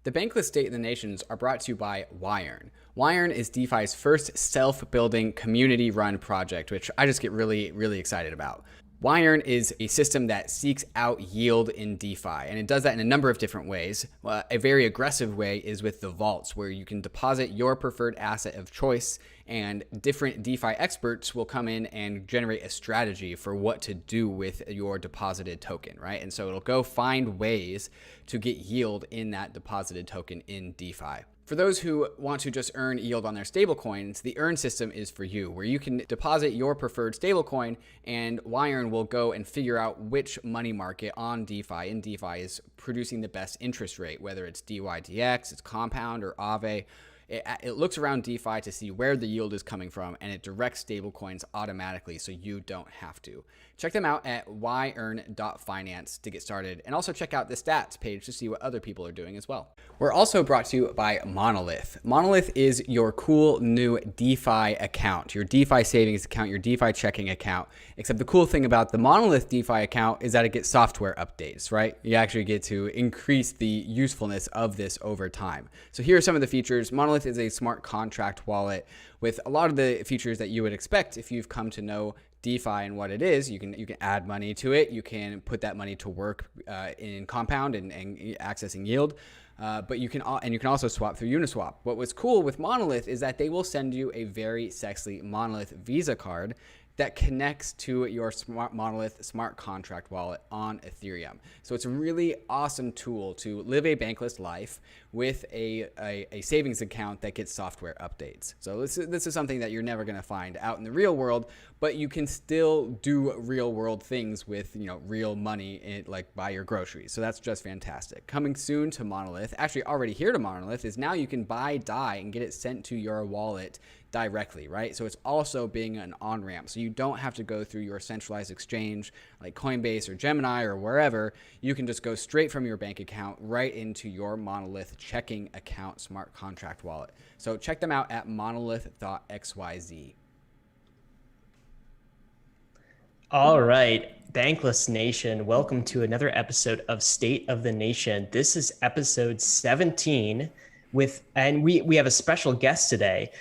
The Bankless State of the Nations are brought to you by YEARN. YEARN is DeFi's first self-building community-run project, which I just get really, really excited about. YEARN is a system that seeks out yield in DeFi, and it does that in a number of different ways. A very aggressive way is with the vaults, where you can deposit your preferred asset of choice, and different DeFi experts will come in and generate a strategy for what to do with your deposited token, right? And so it'll go find ways to get yield in that deposited token in DeFi. For those who want to just earn yield on their stablecoins, the Earn system is for you, where you can deposit your preferred stablecoin and YEARN will go and figure out which money market on DeFi in DeFi is producing the best interest rate, whether it's DYDX, it's Compound, or Aave. It looks around DeFi to see where the yield is coming from, and it directs stablecoins automatically so you don't have to. Check them out at yearn.finance to get started, and also check out the stats page to see what other people are doing as well. We're also brought to you by MONOLITH. MONOLITH is your cool new DeFi account, your DeFi savings account, your DeFi checking account. Except the cool thing about the MONOLITH DeFi account is that it gets software updates, right? You actually get to increase the usefulness of this over time. So here are some of the features. MONOLITH is a smart contract wallet with a lot of the features that you would expect if you've come to know DeFi and what it is. You can add money to it. You can put that money to work in Compound and accessing yield. But you can also swap through Uniswap. What was cool with MONOLITH is that they will send you a very sexy MONOLITH Visa card that connects to your MONOLITH smart contract wallet on Ethereum. So it's a really awesome tool to live a bankless life with a savings account that gets software updates. So this is something that you're never going to find out in the real world, but you can still do real world things with real money, like buy your groceries. So that's just fantastic. Coming soon to MONOLITH, actually already here to MONOLITH, is now you can buy DAI and get it sent to your wallet directly, right? So it's also being an on-ramp. So you don't have to go through your centralized exchange like Coinbase or Gemini or wherever. You can just go straight from your bank account right into your MONOLITH checking account smart contract wallet. So check them out at monolith.xyz. All right, Bankless Nation, welcome to another episode of State of the Nation. This is episode 17 and we have a special guest today.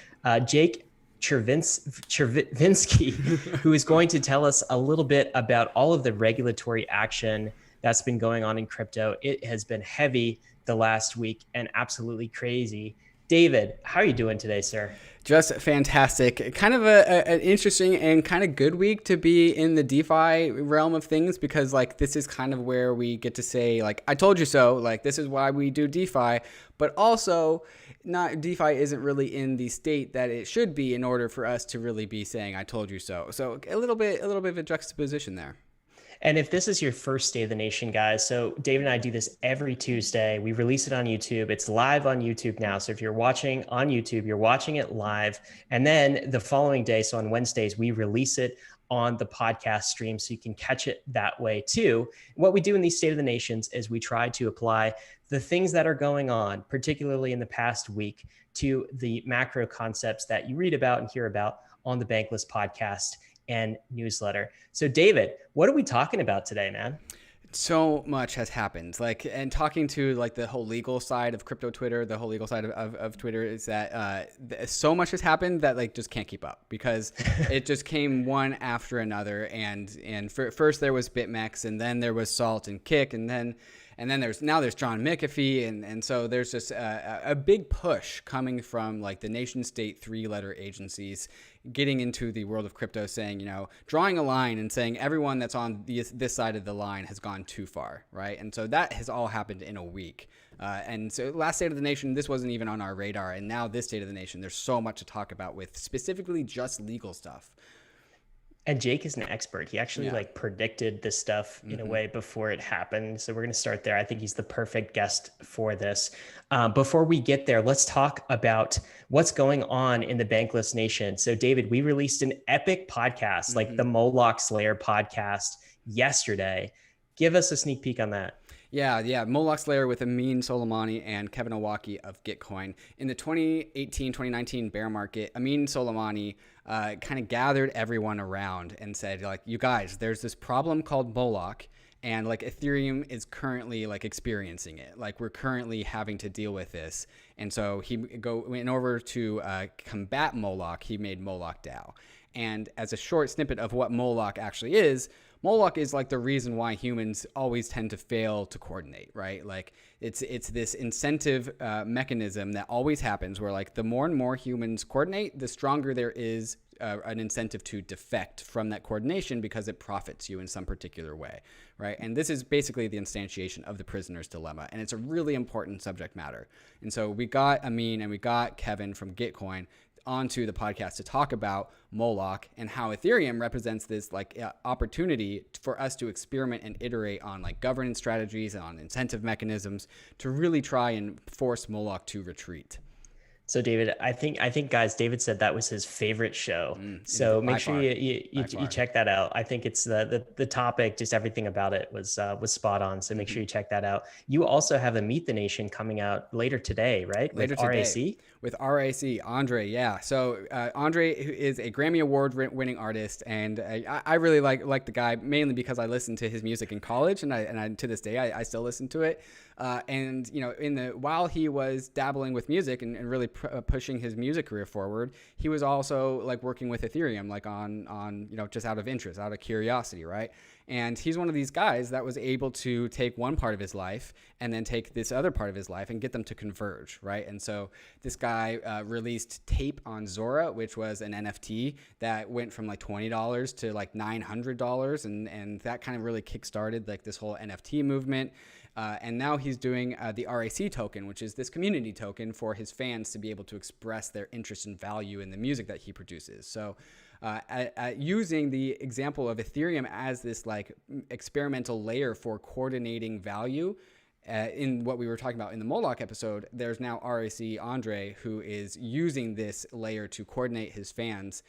Jake Chervinsky, who is going to tell us a little bit about all of the regulatory action that's been going on in crypto. It has been heavy the last week and absolutely crazy. David, how are you doing today, sir? Just fantastic. Kind of an interesting and kind of good week to be in the DeFi realm of things, because this is kind of where we get to say, I told you so, this is why we do DeFi, but also DeFi isn't really in the state that it should be in order for us to really be saying, I told you so. So a little bit of a juxtaposition there. And if this is your first State of the Nation, guys, so David and I do this every Tuesday. We release it on YouTube. It's live on YouTube now. So if you're watching on YouTube, you're watching it live. And then the following day, so on Wednesdays, we release it on the podcast stream so you can catch it that way too. What we do in these State of the Nations is we try to apply the things that are going on, particularly in the past week, to the macro concepts that you read about and hear about on the Bankless podcast and newsletter. So David, what are we talking about today, man? So much has happened. And talking to the whole legal side of crypto Twitter, the whole legal side of Twitter, is that so much has happened that just can't keep up, because it just came one after another. And first there was BitMEX, and then there was Salt and Kick, and then there's John McAfee, and so there's just a big push coming from the nation state 3-letter agencies getting into the world of crypto, saying, drawing a line and saying everyone that's on this side of the line has gone too far, right? And so that has all happened in a week. And so last State of the Nation, this wasn't even on our radar, and now this State of the Nation, there's so much to talk about with specifically just legal stuff. And Jake is an expert. He actually predicted this stuff in a way before it happened. So we're going to start there. I think he's the perfect guest for this. Before we get there, let's talk about what's going on in the Bankless Nation. So David, we released an epic podcast, the Moloch Slayer podcast yesterday. Give us a sneak peek on that. Yeah. Moloch Slayer with Amin Soleimani and Kevin Owocki of Gitcoin. In the 2018-2019 bear market, Amin Soleimani kind of gathered everyone around and said, you guys, there's this problem called Moloch, And like Ethereum is currently like experiencing it. Like we're currently having to deal with this. And so in order to combat Moloch, he made Moloch DAO. And as a short snippet of what Moloch actually is, Moloch is like the reason why humans always tend to fail to coordinate, right? Like it's this incentive mechanism that always happens where like the more and more humans coordinate, the stronger there is an incentive to defect from that coordination because it profits you in some particular way, right? And this is basically the instantiation of the prisoner's dilemma, and it's a really important subject matter. And so we got Amin and we got Kevin from Gitcoin onto the podcast to talk about Moloch and how Ethereum represents this like opportunity for us to experiment and iterate on like governance strategies and on incentive mechanisms to really try and force Moloch to retreat. So David, I think guys, David said that was his favorite show. So make sure you check that out. I think it's the topic, just everything about it was spot on. So make sure you check that out. You also have a Meet the Nation coming out later today, right? Later today. With RAC, Andre, yeah. So Andre is a Grammy Award winning artist, and I really like the guy mainly because I listened to his music in college, and I to this day I still listen to it. And you know, while he was dabbling with music and really pushing his music career forward, he was also like working with Ethereum, like on you know, just out of interest, out of curiosity, right? And he's one of these guys that was able to take one part of his life and then take this other part of his life and get them to converge, right? And so this guy released Tape on Zora, which was an NFT that went from like $20 to like $900, and that kind of really kickstarted like this whole NFT movement. And now he's doing the RAC token, which is this community token for his fans to be able to express their interest and value in the music that he produces. So using the example of Ethereum as this like experimental layer for coordinating value, in what we were talking about in the Moloch episode, there's now RAC Andre who is using this layer to coordinate his fans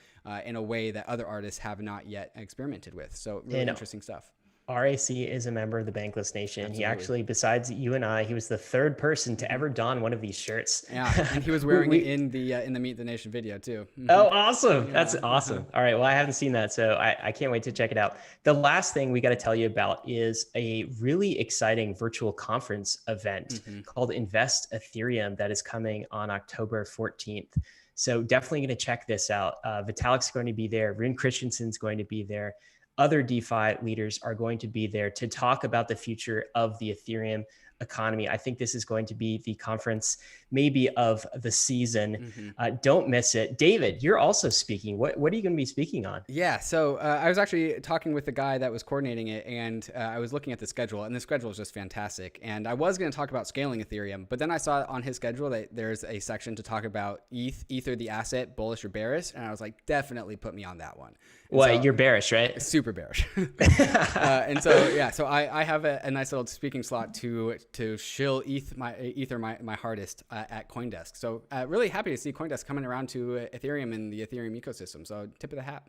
in a way that other artists have not yet experimented with. So really interesting stuff. RAC is a member of the Bankless Nation. Absolutely. He actually, besides you and I, he was the third person to ever don one of these shirts. Yeah, and he was wearing it in the Meet the Nation video too. Oh, awesome. That's awesome. All right, well, I haven't seen that, so I can't wait to check it out. The last thing we got to tell you about is a really exciting virtual conference event called Invest Ethereum that is coming on October 14th. So definitely going to check this out. Vitalik's going to be there. Rune Christensen's going to be there. Other DeFi leaders are going to be there to talk about the future of the Ethereum economy. I think this is going to be the conference maybe of the season. Don't miss it. David, you're also speaking. What are you going to be speaking on? Yeah, so I was actually talking with the guy that was coordinating it, and I was looking at the schedule, and the schedule is just fantastic. And I was going to talk about scaling Ethereum, but then I saw on his schedule that there's a section to talk about Ether, the asset, bullish or bearish, and I was like, definitely put me on that one. Well, you're bearish, right? Super bearish. And so, yeah, so I have a nice little speaking slot to shill Ether my hardest at CoinDesk. So really happy to see CoinDesk coming around to Ethereum and the Ethereum ecosystem. So tip of the hat.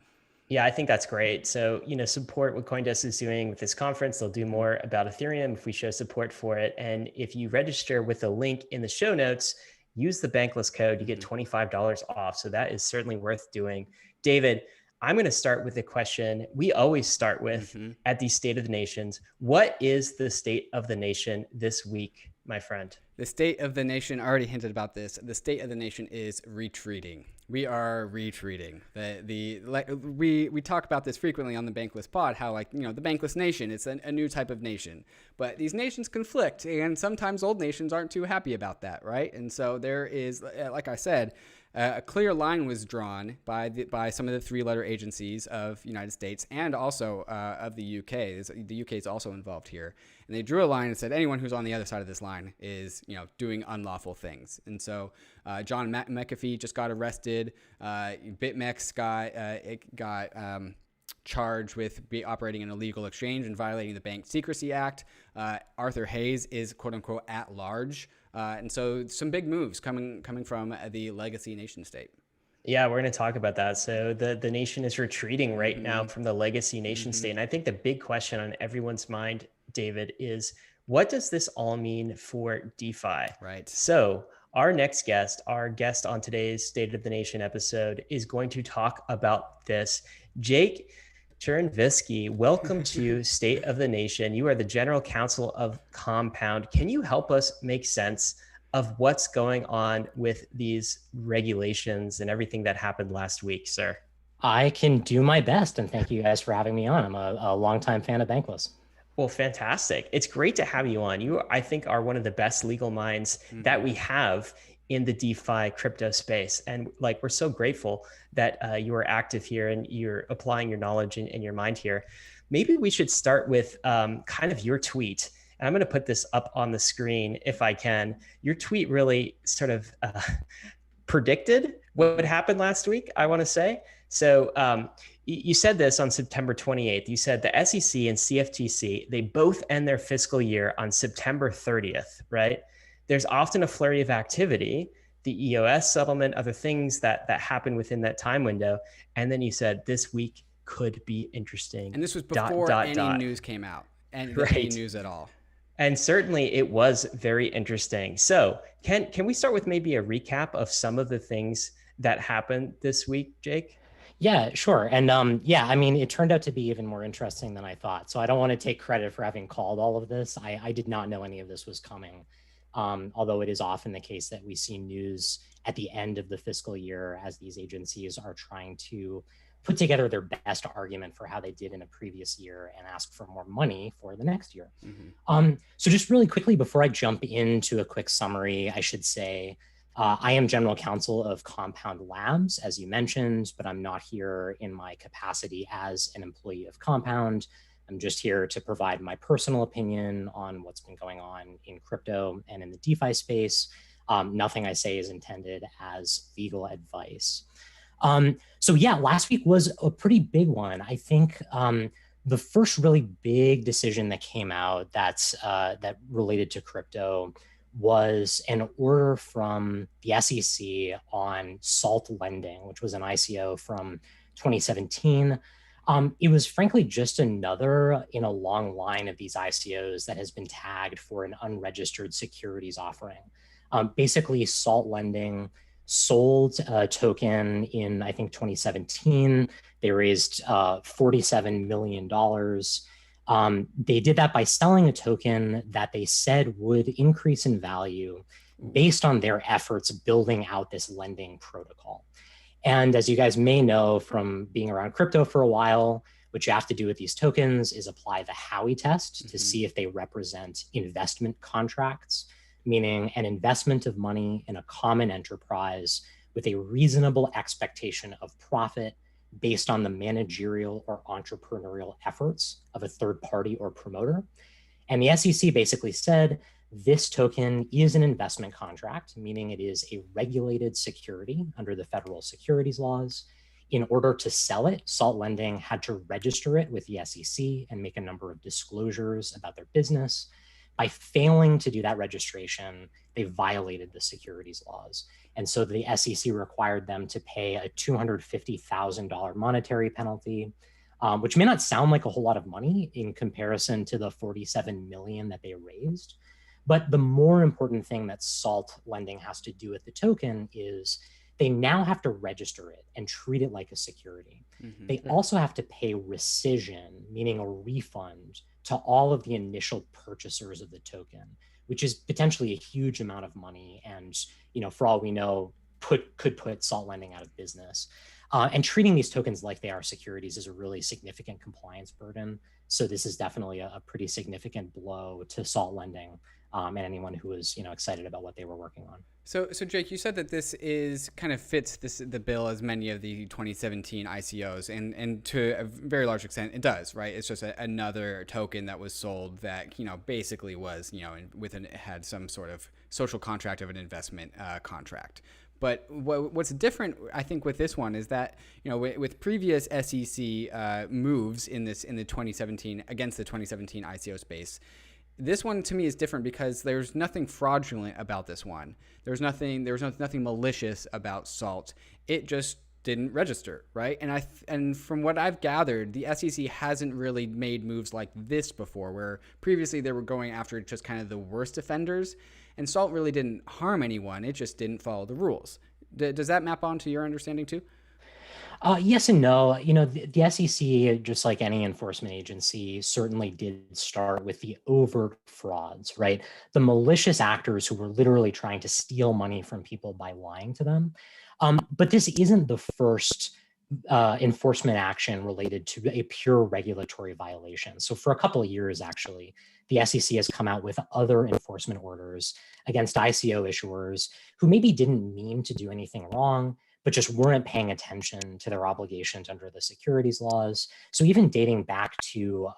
Yeah, I think that's great. So, support what CoinDesk is doing with this conference. They'll do more about Ethereum if we show support for it. And if you register with the link in the show notes, use the Bankless code, you get $25 off. So that is certainly worth doing. David, I'm going to start with a question we always start with at the State of the Nations. What is the state of the nation this week, my friend? The state of the nation, I already hinted about this. The state of the nation is retreating. We are retreating. We talk about this frequently on the Bankless pod, how the Bankless nation, it's a new type of nation. But these nations conflict, and sometimes old nations aren't too happy about that, right? And so there is, like I said, a clear line was drawn by some of the three-letter agencies of the United States and also of the UK. The UK is also involved here. And they drew a line and said anyone who's on the other side of this line is doing unlawful things. And so John McAfee just got arrested. BitMEX got charged with operating an illegal exchange and violating the Bank Secrecy Act. Arthur Hayes is quote-unquote at large. And so some big moves coming from the legacy nation state. Yeah, we're going to talk about that. So the nation is retreating right now from the legacy nation state. And I think the big question on everyone's mind, David, is what does this all mean for DeFi? Right. So our next guest, our guest on today's State of the Nation episode, is going to talk about this. Jake Chervinsky, welcome to State of the Nation. You are the General Counsel of Compound. Can you help us make sense of what's going on with these regulations and everything that happened last week, sir? I can do my best, and thank you guys for having me on. I'm a longtime fan of Bankless. Well, fantastic. It's great to have you on. You, I think, are one of the best legal minds that we have in the DeFi crypto space. And like, we're so grateful that you are active here and you're applying your knowledge and your mind here. Maybe we should start with kind of your tweet. And I'm going to put this up on the screen if I can. Your tweet really sort of predicted what would happen last week, I want to say. So you said this on September 28th. You said the SEC and CFTC, they both end their fiscal year on September 30th, right? There's often a flurry of activity, the EOS settlement, other things that happen within that time window. And then you said this week could be interesting. And this was before any news came out, and any news at all. And certainly it was very interesting. So can we start with maybe a recap of some of the things that happened this week, Jake? Yeah, sure. And yeah, I mean, it turned out to be even more interesting than I thought. So I don't want to take credit for having called all of this. I did not know any of this was coming. Although it is often the case that we see news at the end of the fiscal year as these agencies are trying to put together their best argument for how they did in a previous year and ask for more money for the next year. So just really quickly, before I jump into a quick summary, I should say, I am General Counsel of Compound Labs, as you mentioned, but I'm not here in my capacity as an employee of Compound. I'm just here to provide my personal opinion on what's been going on in crypto and in the DeFi space. Nothing I say is intended as legal advice. So yeah, last week was a pretty big one. I think the first really big decision that came out that related to crypto was an order from the SEC on SALT lending, which was an ICO from 2017. It was frankly just another in a long line of these ICOs that has been tagged for an unregistered securities offering. Basically, SALT lending sold a token in, I think, 2017. They raised $47 million. They did that by selling a token that they said would increase in value based on their efforts building out this lending protocol. And as you guys may know from being around crypto for a while, what you have to do with these tokens is apply the Howey test to see if they represent investment contracts, meaning an investment of money in a common enterprise with a reasonable expectation of profit based on the managerial or entrepreneurial efforts of a third party or promoter. And the SEC basically said, this token is an investment contract, meaning it is a regulated security under the federal securities laws. In order to sell it, SALT Lending had to register it with the SEC and make a number of disclosures about their business. By failing to do that registration, they violated the securities laws. And so the SEC required them to pay a $250,000 monetary penalty, which may not sound like a whole lot of money in comparison to the $47 million that they raised. But the more important thing that SALT lending has to do with the token is they now have to register it and treat it like a security. They also have to pay rescission, meaning a refund, to all of the initial purchasers of the token, which is potentially a huge amount of money. And, you know, for all we know, could put SALT lending out of business. And treating these tokens like they are securities is a really significant compliance burden. So this is definitely a pretty significant blow to SALT lending and anyone who was, you know, excited about what they were working on. So Jake, you said that this is kind of fits the bill as many of the 2017 ICOs, and to a very large extent it does, right? It's just another token that was sold that, you know, basically was, you know, it had some sort of social contract of an investment contract. But what's different, I think, with this one is that, you know, with previous SEC moves in the 2017 against the 2017 ICO space, this one to me is different because there's nothing fraudulent about this one. There's nothing malicious about SALT. It just didn't register, right? And from what I've gathered, the SEC hasn't really made moves like this before, where previously they were going after just kind of the worst offenders, and SALT really didn't harm anyone. It just didn't follow the rules. Does that map onto your understanding too? Yes and no. You know, the SEC, just like any enforcement agency, certainly did start with the overt frauds, right? The malicious actors who were literally trying to steal money from people by lying to them. But this isn't the first enforcement action related to a pure regulatory violation. So for a couple of years, actually, the SEC has come out with other enforcement orders against ICO issuers who maybe didn't mean to do anything wrong, but just weren't paying attention to their obligations under the securities laws. So even dating back to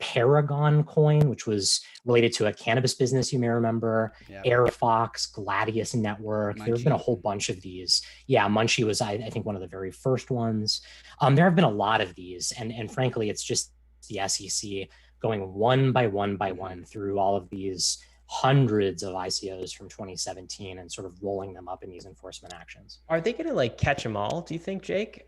Paragon Coin, which was related to a cannabis business, you may remember, Yeah. AirFox, Gladius Network. Munchie. There have been a whole bunch of these. Yeah, Munchie was, I think, one of the very first ones. There have been a lot of these. And frankly, it's just the SEC going one by one through all of these hundreds of ICOs from 2017 and sort of rolling them up in these enforcement actions. Are they going to like catch them all, do you think, Jake?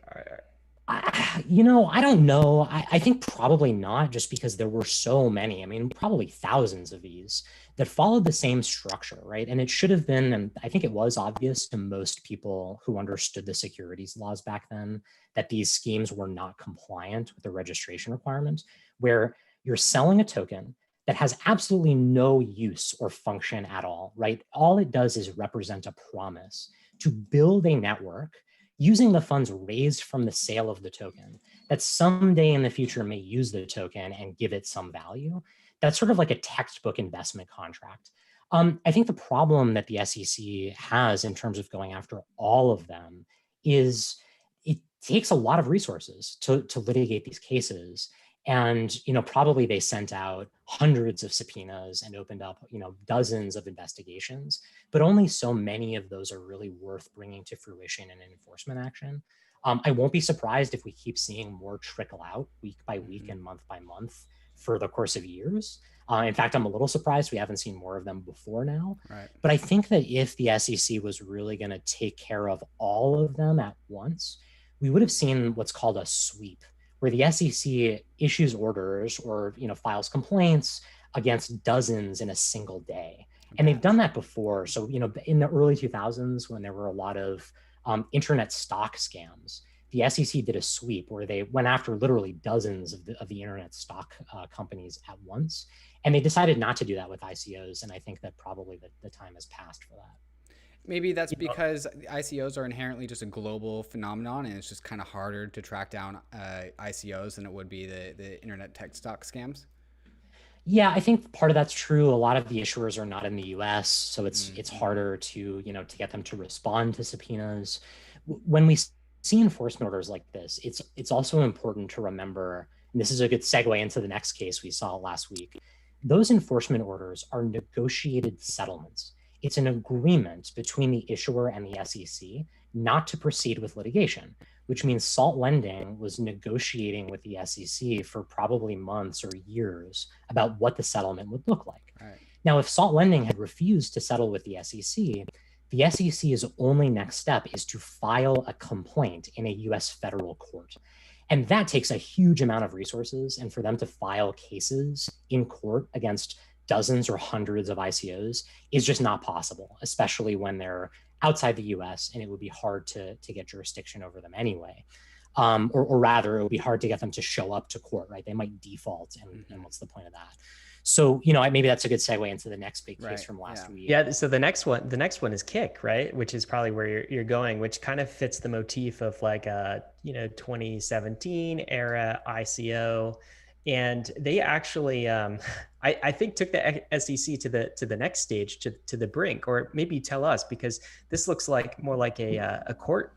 You know, I don't know. I think probably not, just because there were so many. I mean, probably thousands of these that followed the same structure, right? And it should have been, and I think it was obvious to most people who understood the securities laws back then, that these schemes were not compliant with the registration requirement, where you're selling a token that has absolutely no use or function at all, right? All it does is represent a promise to build a network using the funds raised from the sale of the token that someday in the future may use the token and give it some value. That's sort of like a textbook investment contract. I think the problem that the SEC has in terms of going after all of them is it takes a lot of resources to litigate these cases. And, you know, probably they sent out hundreds of subpoenas and opened up, you know, dozens of investigations, but only so many of those are really worth bringing to fruition in an enforcement action. I won't be surprised if we keep seeing more trickle out week by week and month by month for the course of years. In fact, I'm a little surprised we haven't seen more of them before now. Right. But I think that if the SEC was really going to take care of all of them at once, we would have seen what's called a sweep, where the SEC issues orders or, you know, files complaints against dozens in a single day. And they've done that before. So, you know, in the early 2000s, when there were a lot of internet stock scams, the SEC did a sweep where they went after literally dozens of the internet stock companies at once. And they decided not to do that with ICOs. And I think that probably the time has passed for that. Maybe that's because ICOs are inherently just a global phenomenon, and it's just kind of harder to track down ICOs than it would be the internet tech stock scams. Yeah, I think part of that's true. A lot of the issuers are not in the US, so it's harder to, you know, to get them to respond to subpoenas. When we see enforcement orders like this, it's also important to remember, and this is a good segue into the next case we saw last week, those enforcement orders are negotiated settlements. It's an agreement between the issuer and the SEC not to proceed with litigation, which means Salt Lending was negotiating with the SEC for probably months or years about what the settlement would look like. Right. Now, if Salt Lending had refused to settle with the SEC's only next step is to file a complaint in a US federal court. And that takes a huge amount of resources. And for them to file cases in court against dozens or hundreds of ICOs is just not possible, especially when they're outside the US, and it would be hard to get jurisdiction over them anyway. Or rather, it would be hard to get them to show up to court, right? They might default, and what's the point of that? So, you know, maybe that's a good segue into the next big case from last week. Yeah. So the next one is Kick, right? Which is probably where you're going, which kind of fits the motif of like a, you know, 2017 era ICO. And they actually, I think, took the SEC to the next stage, to the brink, or maybe tell us, because this looks like more like a court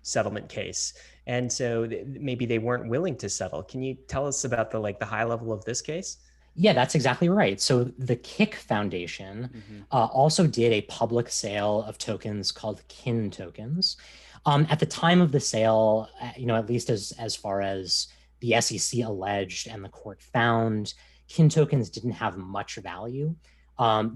settlement case, and so maybe they weren't willing to settle. Can you tell us about the high level of this case? Yeah, that's exactly right. So the Kick Foundation also did a public sale of tokens called KIN tokens. At the time of the sale, you know, at least as far as the SEC alleged and the court found, KIN tokens didn't have much value.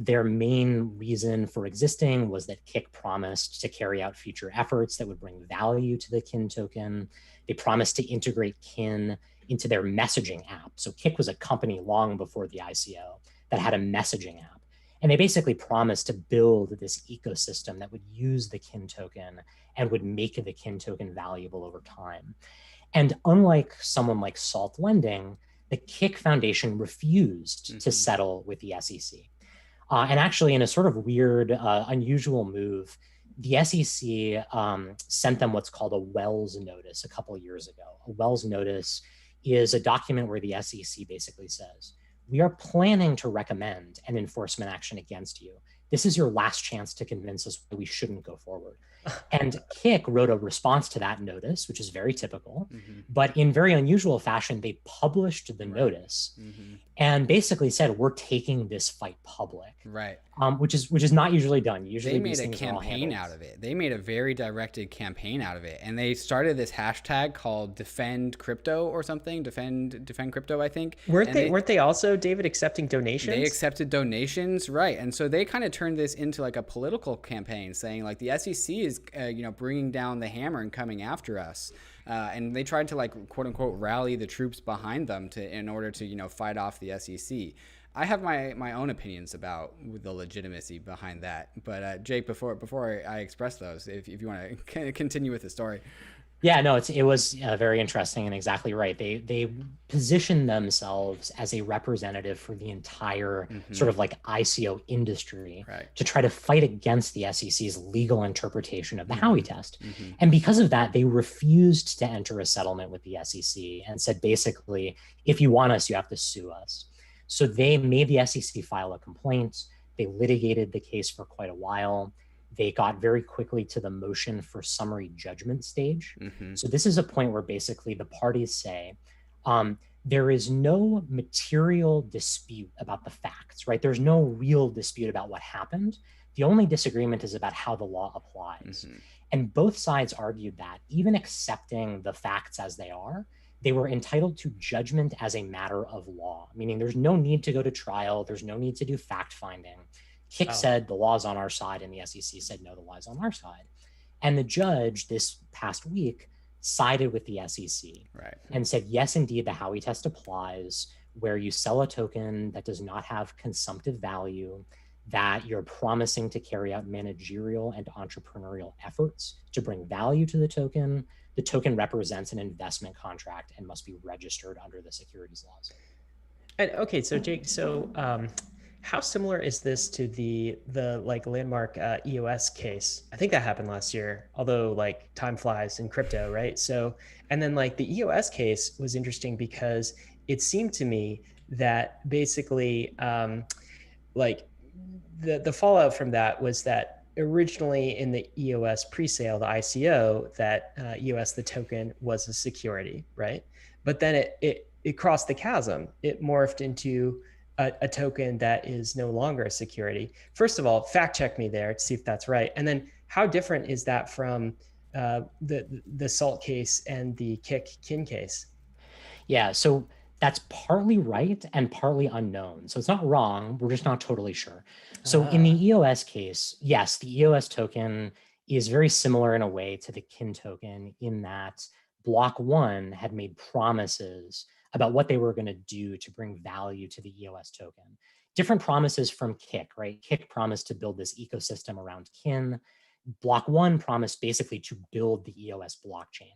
Their main reason for existing was that Kick promised to carry out future efforts that would bring value to the KIN token. They promised to integrate KIN into their messaging app. So Kick was a company long before the ICO that had a messaging app. And they basically promised to build this ecosystem that would use the kin token and would make the kin token valuable over time. And unlike someone like Salt Lending, the Kik Foundation refused to settle with the SEC. And actually, in a sort of weird, unusual move, the SEC sent them what's called a Wells notice a couple of years ago. A Wells notice is a document where the SEC basically says, we are planning to recommend an enforcement action against you. This is your last chance to convince us that we shouldn't go forward. And Kik wrote a response to that notice, which is very typical, but in very unusual fashion, they published the notice and basically said, we're taking this fight public. Right. Which is not usually done. Usually they made a campaign out of it. They made a very directed campaign out of it. And they started this hashtag called Defend Crypto or something. Defend Crypto, I think. Weren't they also, David, accepting donations? They accepted donations, right. And so they kind of turned this into like a political campaign, saying like the SEC is bringing down the hammer and coming after us. And they tried to like quote unquote rally the troops behind them in order to fight off the SEC. I have my own opinions about the legitimacy behind that, but Jake, before I express those, if you want to continue with the story. Yeah, no, it was very interesting and exactly right. They positioned themselves as a representative for the entire sort of like ICO industry to try to fight against the SEC's legal interpretation of the Howey test. And because of that, they refused to enter a settlement with the SEC and said, basically, if you want us, you have to sue us. So they made the SEC file a complaint. They litigated the case for quite a while. They got very quickly to the motion for summary judgment stage. So this is a point where basically the parties say, there is no material dispute about the facts, right? There's no real dispute about what happened. The only disagreement is about how the law applies. And both sides argued that even accepting the facts as they are, they were entitled to judgment as a matter of law, meaning there's no need to go to trial. There's no need to do fact finding. Kik said the law's on our side, and the SEC said, no, the law's on our side. And the judge this past week sided with the SEC and said, yes, indeed, the Howey test applies where you sell a token that does not have consumptive value, that you're promising to carry out managerial and entrepreneurial efforts to bring value to the token. The token represents an investment contract and must be registered under the securities laws. And okay, so Jake, how similar is this to the like landmark EOS case? I think that happened last year, although like time flies in crypto, right? So, and then like the EOS case was interesting because it seemed to me that basically like the fallout from that was that originally in the EOS pre-sale, the ICO, that EOS, the token, was a security, right? But then it crossed the chasm. It morphed into a token that is no longer a security. First of all, fact check me there to see if that's right. And then how different is that from the SALT case and the kin case? Yeah, so that's partly right and partly unknown. So it's not wrong, we're just not totally sure. So in the EOS case, yes, the EOS token is very similar in a way to the kin token in that Block 1 had made promises about what they were going to do to bring value to the EOS token. Different promises from Kik, right? Kik promised to build this ecosystem around kin. Block 1 promised basically to build the EOS blockchain.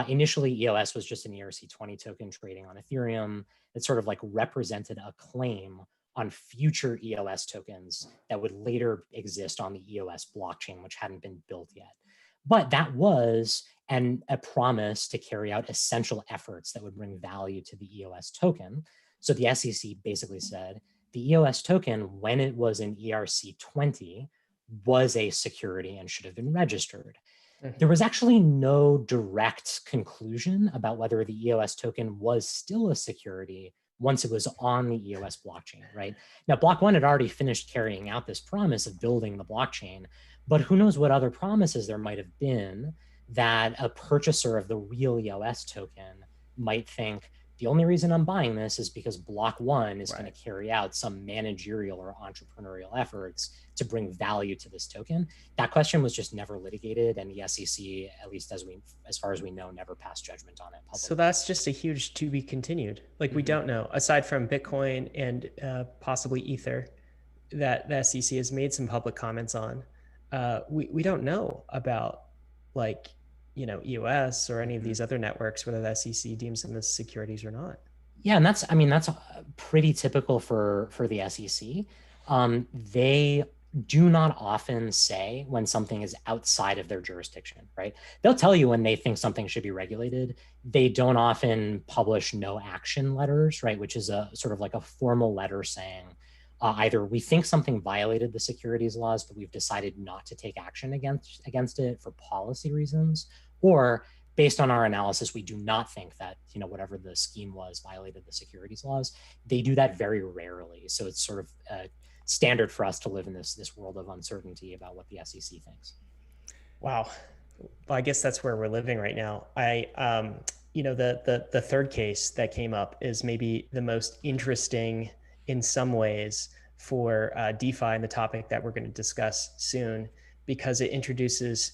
Initially, EOS was just an ERC20 token trading on Ethereum that sort of like represented a claim on future EOS tokens that would later exist on the EOS blockchain, which hadn't been built yet. But that was a promise to carry out essential efforts that would bring value to the EOS token. So the SEC basically said the EOS token, when it was in ERC20, was a security and should have been registered. There was actually no direct conclusion about whether the EOS token was still a security once it was on the EOS blockchain, right? Now, Block 1 had already finished carrying out this promise of building the blockchain, but who knows what other promises there might have been that a purchaser of the real EOS token might think, the only reason I'm buying this is because Block 1 is going to carry out some managerial or entrepreneurial efforts to bring value to this token. That question was just never litigated, and the SEC, at least as far as we know, never passed judgment on it publicly. So that's just a huge to be continued. Like we don't know, aside from Bitcoin and possibly Ether. that the SEC has made some public comments on, we don't know about, like, EOS or any of these other networks, whether the SEC deems them as securities or not. Yeah, and that's pretty typical for the SEC. They do not often say when something is outside of their jurisdiction, right? They'll tell you when they think something should be regulated. They don't often publish no action letters, right? Which is a sort of like a formal letter saying either we think something violated the securities laws, but we've decided not to take action against it for policy reasons, or based on our analysis, we do not think that, whatever the scheme was violated the securities laws. They do that very rarely. So it's sort of standard for us to live in this world of uncertainty about what the SEC thinks. Wow. Well, I guess that's where we're living right now. The third case that came up is maybe the most interesting in some ways for DeFi and the topic that we're going to discuss soon, because it introduces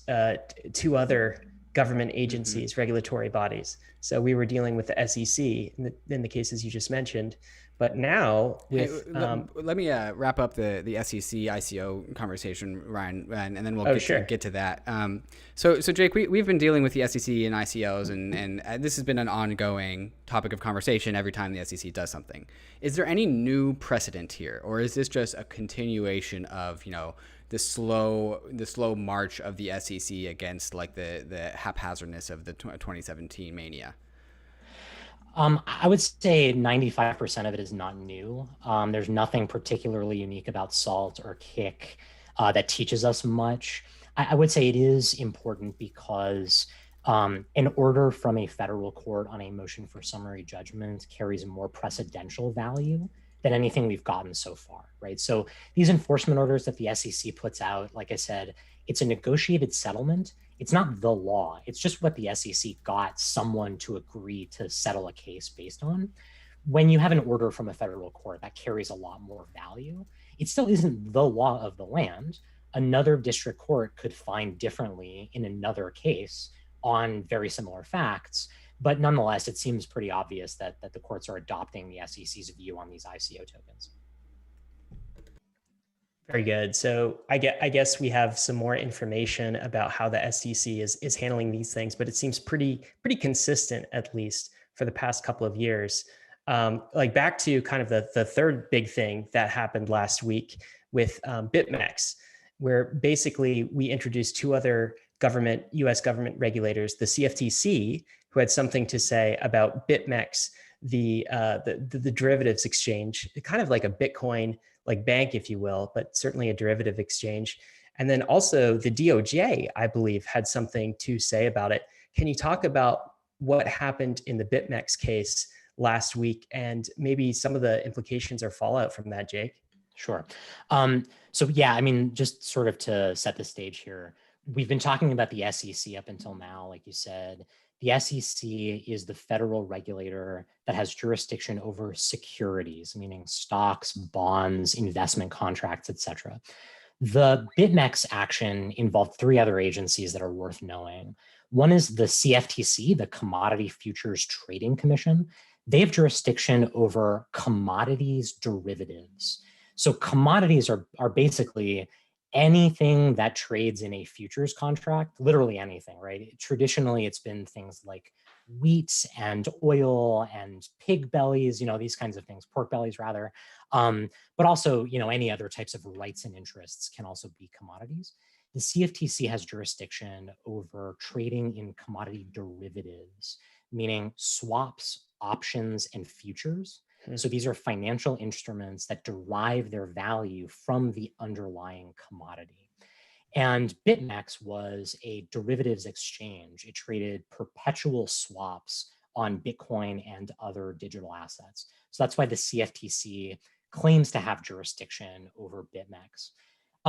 two other government agencies, regulatory bodies. So we were dealing with the SEC in the cases you just mentioned, but now with let me wrap up the SEC ICO conversation, Ryan, and then we'll get to that. So Jake, we've been dealing with the SEC and ICOs, and this has been an ongoing topic of conversation every time the SEC does something. Is there any new precedent here, or is this just a continuation of the slow march of the SEC against like the haphazardness of the 2017 mania? I would say 95% of it is not new. There's nothing particularly unique about SALT or KIC that teaches us much. I would say it is important because an order from a federal court on a motion for summary judgment carries more precedential value than anything we've gotten so far, right? So these enforcement orders that the SEC puts out, like I said, it's a negotiated settlement. It's not the law. It's just what the SEC got someone to agree to settle a case based on. When you have an order from a federal court, that carries a lot more value. It still isn't the law of the land. Another district court could find differently in another case on very similar facts. But nonetheless, it seems pretty obvious that the courts are adopting the SEC's view on these ICO tokens. Very good. So I guess we have some more information about how the SEC is handling these things, but it seems pretty consistent, at least for the past couple of years. Like back to kind of the third big thing that happened last week with BitMEX, where basically we introduced two other U.S. government regulators, the CFTC, who had something to say about BitMEX, the derivatives exchange, kind of like a Bitcoin like bank, if you will, but certainly a derivative exchange. And then also the DOJ, I believe, had something to say about it. Can you talk about what happened in the BitMEX case last week and maybe some of the implications or fallout from that, Jake? Sure. So yeah, I mean, just sort of to set the stage here, we've been talking about the SEC up until now, like you said. The SEC is the federal regulator that has jurisdiction over securities, meaning stocks, bonds, investment contracts, etc. The BitMEX action involved three other agencies that are worth knowing. One is the CFTC, the Commodity Futures Trading Commission. They have jurisdiction over commodities derivatives. So commodities are basically anything that trades in a futures contract, literally anything, right? Traditionally, it's been things like wheat and oil and pig bellies, these kinds of things, pork bellies rather. But also, any other types of rights and interests can also be commodities. The CFTC has jurisdiction over trading in commodity derivatives, meaning swaps, options, and futures. So these are financial instruments that derive their value from the underlying commodity. And BitMEX was a derivatives exchange. It traded perpetual swaps on Bitcoin and other digital assets. So that's why the CFTC claims to have jurisdiction over BitMEX.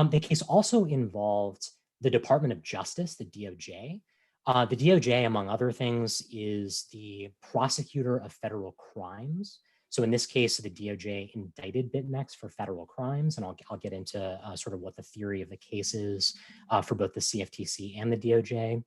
The case also involved the Department of Justice, the DOJ. The DOJ, among other things, is the prosecutor of federal crimes. So in this case, the DOJ indicted BitMEX for federal crimes, and I'll get into sort of what the theory of the case is for both the CFTC and the DOJ.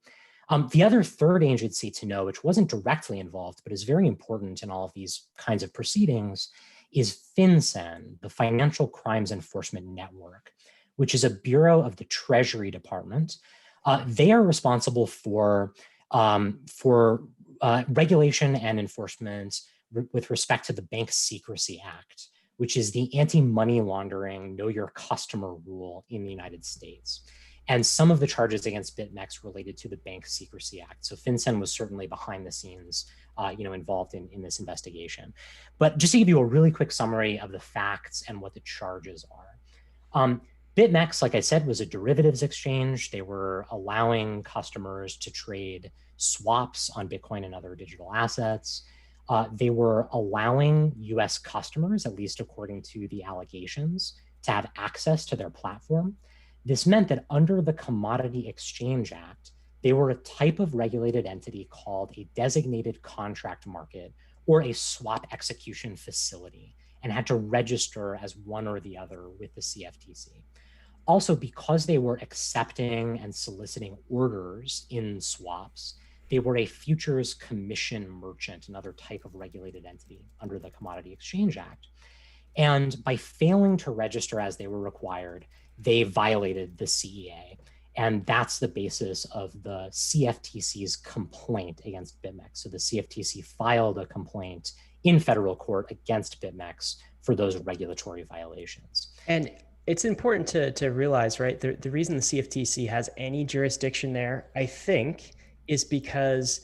The other third agency to know, which wasn't directly involved, but is very important in all of these kinds of proceedings, is FinCEN, the Financial Crimes Enforcement Network, which is a bureau of the Treasury Department. They are responsible for regulation and enforcement with respect to the Bank Secrecy Act, which is the anti-money laundering, know your customer rule in the United States. And some of the charges against BitMEX related to the Bank Secrecy Act. So FinCEN was certainly behind the scenes, involved in this investigation. But just to give you a really quick summary of the facts and what the charges are. BitMEX, like I said, was a derivatives exchange. They were allowing customers to trade swaps on Bitcoin and other digital assets. They were allowing US customers, at least according to the allegations, to have access to their platform. This meant that under the Commodity Exchange Act, they were a type of regulated entity called a designated contract market or a swap execution facility, and had to register as one or the other with the CFTC. Also, because they were accepting and soliciting orders in swaps, they were a futures commission merchant, another type of regulated entity under the Commodity Exchange Act. And by failing to register as they were required, they violated the CEA. And that's the basis of the CFTC's complaint against BitMEX. So the CFTC filed a complaint in federal court against BitMEX for those regulatory violations. And it's important to realize, right, the reason the CFTC has any jurisdiction there, I think, is because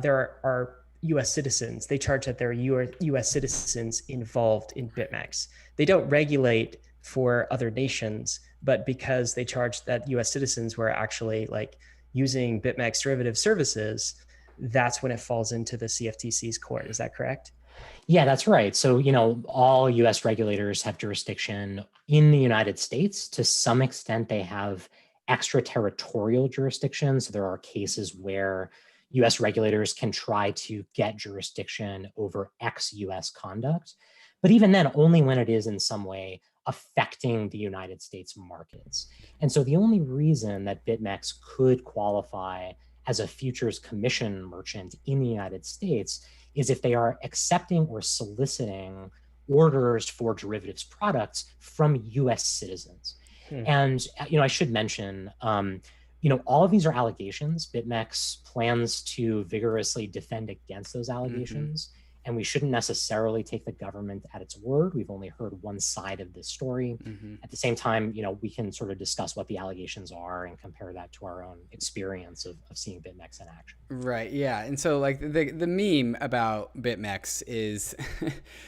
there are US citizens. They charge that there are US citizens involved in BitMEX. They don't regulate for other nations, but because they charge that US citizens were actually like using BitMEX derivative services, that's when it falls into the CFTC's court. Is that correct? Yeah, that's right. So, all US regulators have jurisdiction in the United States. To some extent, they have extraterritorial jurisdiction. So there are cases where US regulators can try to get jurisdiction over ex-US conduct. But even then, only when it is in some way affecting the United States markets. And so the only reason that BitMEX could qualify as a futures commission merchant in the United States is if they are accepting or soliciting orders for derivatives products from US citizens. And, I should mention, all of these are allegations. BitMEX plans to vigorously defend against those allegations. And we shouldn't necessarily take the government at its word. We've only heard one side of this story. At the same time, we can sort of discuss what the allegations are and compare that to our own experience of seeing BitMEX in action. Right. Yeah. And so like the meme about BitMEX is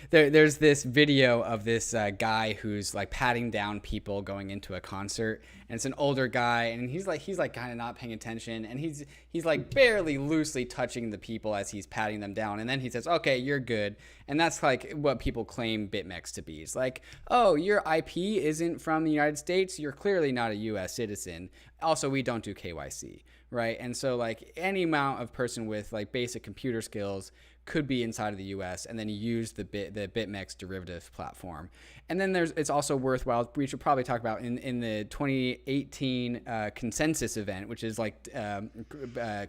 there's this video of this guy who's like patting down people going into a concert, and it's an older guy, and he's like kind of not paying attention, and he's like barely loosely touching the people as he's patting them down, and then he says, "Okay, you're good." And that's like what people claim BitMEX to be. It's like, "Oh, your IP isn't from the United States. You're clearly not a US citizen. Also, we don't do KYC." Right. And so like any amount of person with like basic computer skills could be inside of the US and then use the BitMEX derivative platform. And then it's also worthwhile, we should probably talk about in the 2018 consensus event, which is like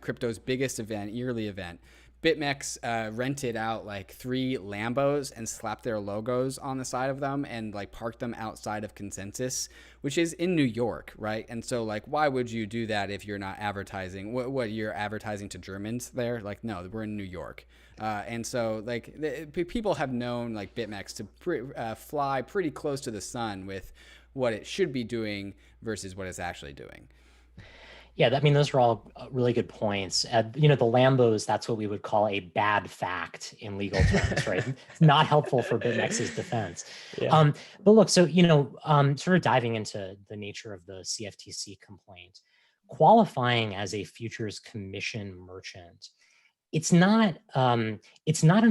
crypto's biggest event, yearly event. BitMEX rented out like 3 Lambos and slapped their logos on the side of them and like parked them outside of Consensus, which is in New York, right? And so like, why would you do that if you're not advertising? What you're advertising to Germans there? Like, no, we're in New York. And so like people have known like BitMEX to fly pretty close to the sun with what it should be doing versus what it's actually doing. Yeah, I mean, those are all really good points. The Lambos, that's what we would call a bad fact in legal terms, right? It's not helpful for BitMEX's defense. Yeah. But look, so, sort of diving into the nature of the CFTC complaint, qualifying as a futures commission merchant, it's not an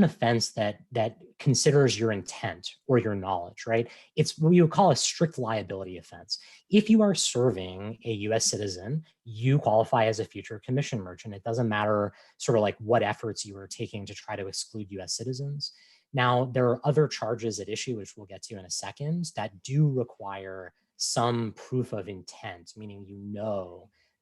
offense that considers your intent or your knowledge, right? It's what you would call a strict liability offense. If you are serving a US citizen, you qualify as a future commission merchant. It doesn't matter sort of like what efforts you are taking to try to exclude US citizens. Now, there are other charges at issue, which we'll get to in a second, that do require some proof of intent, meaning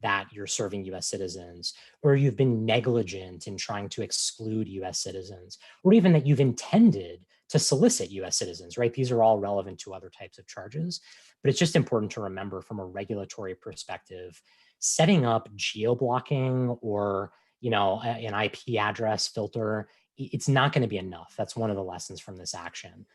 that you're serving US citizens, or you've been negligent in trying to exclude US citizens, or even that you've intended to solicit US citizens, right? These are all relevant to other types of charges, but it's just important to remember from a regulatory perspective, setting up geo-blocking or, an IP address filter, it's not going to be enough. That's one of the lessons from this action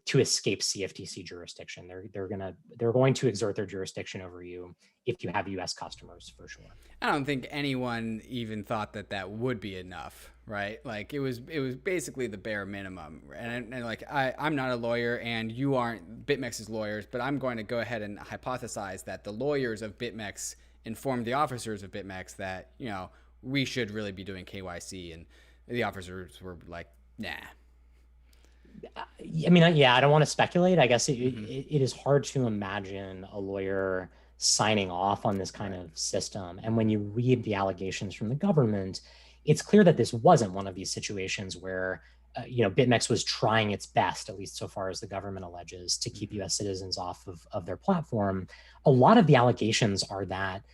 to escape CFTC jurisdiction. They're going to exert their jurisdiction over you if you have US customers, for sure. I don't think anyone even thought that would be enough, right? Like it was basically the bare minimum. And like I'm not a lawyer and you aren't BitMEX's lawyers, but I'm going to go ahead and hypothesize that the lawyers of BitMEX informed the officers of BitMEX that, we should really be doing KYC, and the officers were like, nah. I mean, yeah, I don't want to speculate. I guess it is hard to imagine a lawyer signing off on this kind of system. And when you read the allegations from the government, it's clear that this wasn't one of these situations where, BitMEX was trying its best, at least so far as the government alleges, to keep US citizens off of their platform. A lot of the allegations are that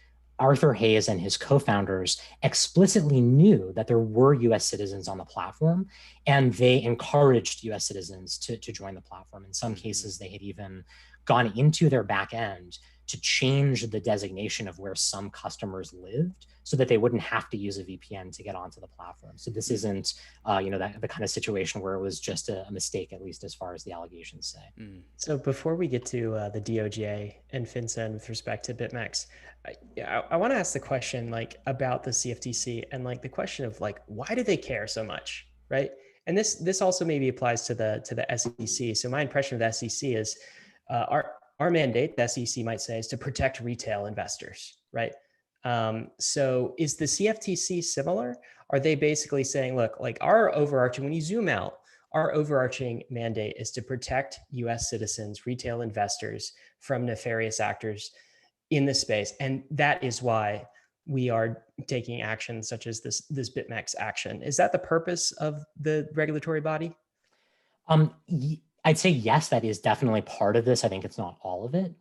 Arthur Hayes and his co-founders explicitly knew that there were US citizens on the platform, and they encouraged US citizens to join the platform. In some cases, they had even gone into their back end to change the designation of where some customers lived so that they wouldn't have to use a VPN to get onto the platform. So this isn't, the kind of situation where it was just a mistake, at least as far as the allegations say. So before we get to the DOJ and FinCEN with respect to BitMEX, I want to ask the question about the CFTC and the question of why do they care so much, right? And this also maybe applies to the SEC. So my impression of the SEC is our mandate, the SEC might say, is to protect retail investors, right? So is the CFTC similar? Are they basically saying, look, our overarching, when you zoom out, our overarching mandate is to protect US citizens, retail investors from nefarious actors in this space. And that is why we are taking action such as this BitMEX action. Is that the purpose of the regulatory body? I'd say yes, that is definitely part of this. I think it's not all of it.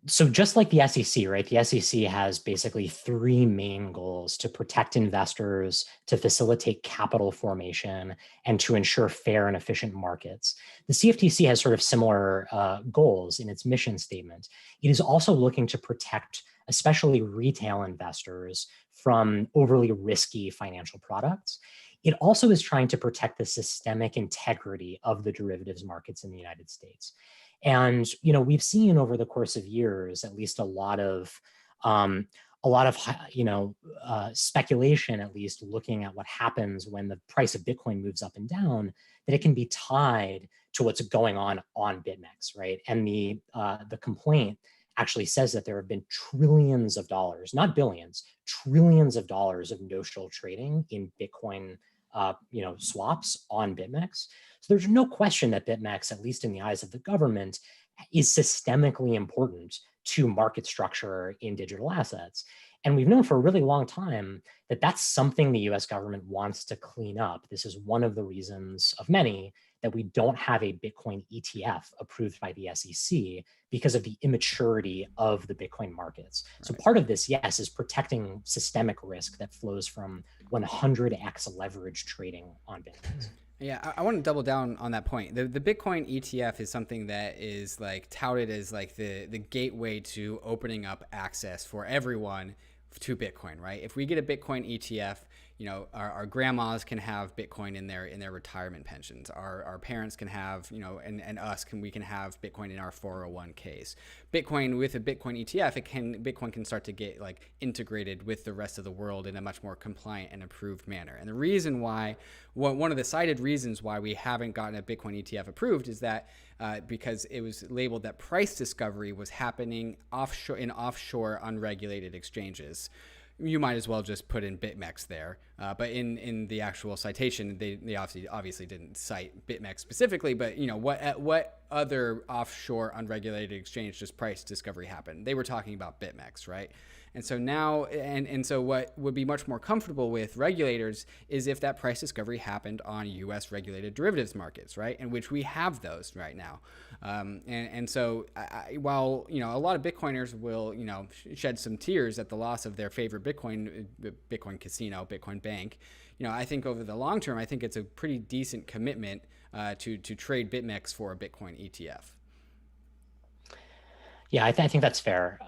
So just like the SEC, right? The SEC has basically three main goals: to protect investors, to facilitate capital formation, and to ensure fair and efficient markets. The CFTC has sort of similar goals in its mission statement. It is also looking to protect especially retail investors from overly risky financial products. It also is trying to protect the systemic integrity of the derivatives markets in the United States. And, we've seen over the course of years, at least a lot of speculation, at least looking at what happens when the price of Bitcoin moves up and down, that it can be tied to what's going on BitMEX, right? And the complaint actually says that there have been trillions of dollars, not billions, trillions of dollars of notional trading in Bitcoin swaps on BitMEX. So there's no question that BitMEX, at least in the eyes of the government, is systemically important to market structure in digital assets. And we've known for a really long time that that's something the US government wants to clean up. This is one of the reasons of many that we don't have a Bitcoin ETF approved by the SEC because of the immaturity of the Bitcoin markets. Right. So part of this, yes, is protecting systemic risk that flows from 100x leverage trading on Bitcoin. Yeah, I want to double down on that point. The Bitcoin ETF is something that is touted as the gateway to opening up access for everyone to Bitcoin, right? If we get a Bitcoin ETF, our grandmas can have Bitcoin in their retirement pensions. Our parents can have, and we can have Bitcoin in our 401ks. Bitcoin with a Bitcoin ETF, Bitcoin can start to get integrated with the rest of the world in a much more compliant and approved manner. And the reason why, one of the cited reasons why we haven't gotten a Bitcoin ETF approved is that because it was labeled that price discovery was happening offshore unregulated exchanges. You might as well just put in BitMEX there. But in the actual citation, they obviously didn't cite BitMEX specifically, but what other offshore unregulated exchange does price discovery happen? They were talking about BitMEX, right? And so now, and so what would be much more comfortable with regulators is if that price discovery happened on US regulated derivatives markets, right? In which we have those right now. And so while, a lot of Bitcoiners will, shed some tears at the loss of their favorite Bitcoin casino, Bitcoin bank, I think over the long term, I think it's a pretty decent commitment to trade BitMEX for a Bitcoin ETF. Yeah, I think that's fair.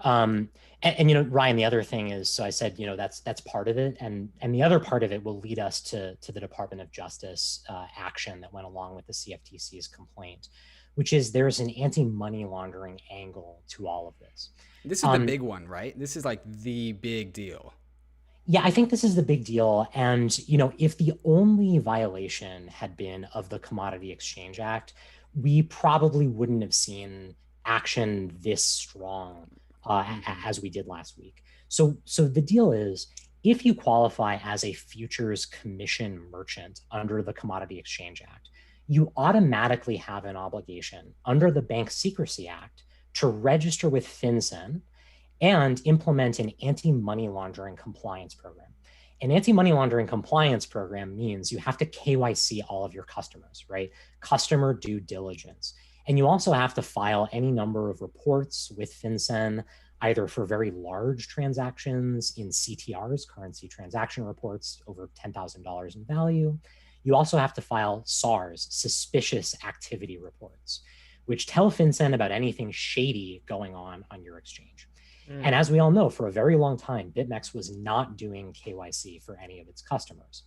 And Ryan, the other thing is, so I said, that's part of it, and the other part of it will lead us to the Department of Justice action that went along with the CFTC's complaint, which is there's an anti-money laundering angle to all of this. This is the big one, right? This is like the big deal. Yeah, I think this is the big deal. And, if the only violation had been of the Commodity Exchange Act, we probably wouldn't have seen action this strong as we did last week. So the deal is, if you qualify as a futures commission merchant under the Commodity Exchange Act, you automatically have an obligation under the Bank Secrecy Act to register with FinCEN and implement an anti-money laundering compliance program. An anti-money laundering compliance program means you have to KYC all of your customers, right? Customer due diligence. And you also have to file any number of reports with FinCEN, either for very large transactions in CTRs, currency transaction reports, over $10,000 in value. You also have to file SARs, suspicious activity reports, which tell FinCEN about anything shady going on your exchange. And as we all know, for a very long time, BitMEX was not doing KYC for any of its customers.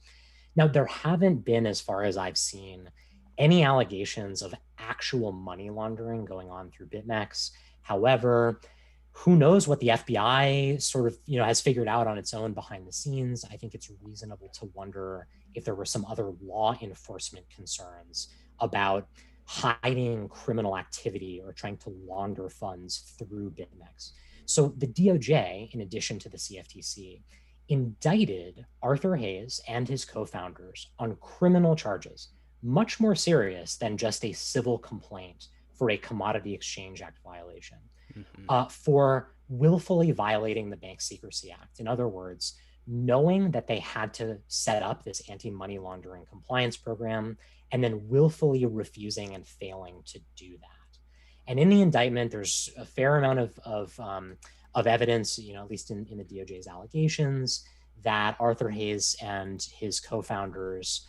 Now, there haven't been, as far as I've seen, any allegations of actual money laundering going on through BitMEX. However, who knows what the FBI sort of, has figured out on its own behind the scenes. I think it's reasonable to wonder if there were some other law enforcement concerns about hiding criminal activity or trying to launder funds through BitMEX. So the DOJ, in addition to the CFTC, indicted Arthur Hayes and his co-founders on criminal charges, much more serious than just a civil complaint for a Commodity Exchange Act violation, for willfully violating the Bank Secrecy Act. In other words, knowing that they had to set up this anti-money laundering compliance program and then willfully refusing and failing to do that. And in the indictment, there's a fair amount of evidence, at least in the DOJ's allegations, that Arthur Hayes and his co-founders,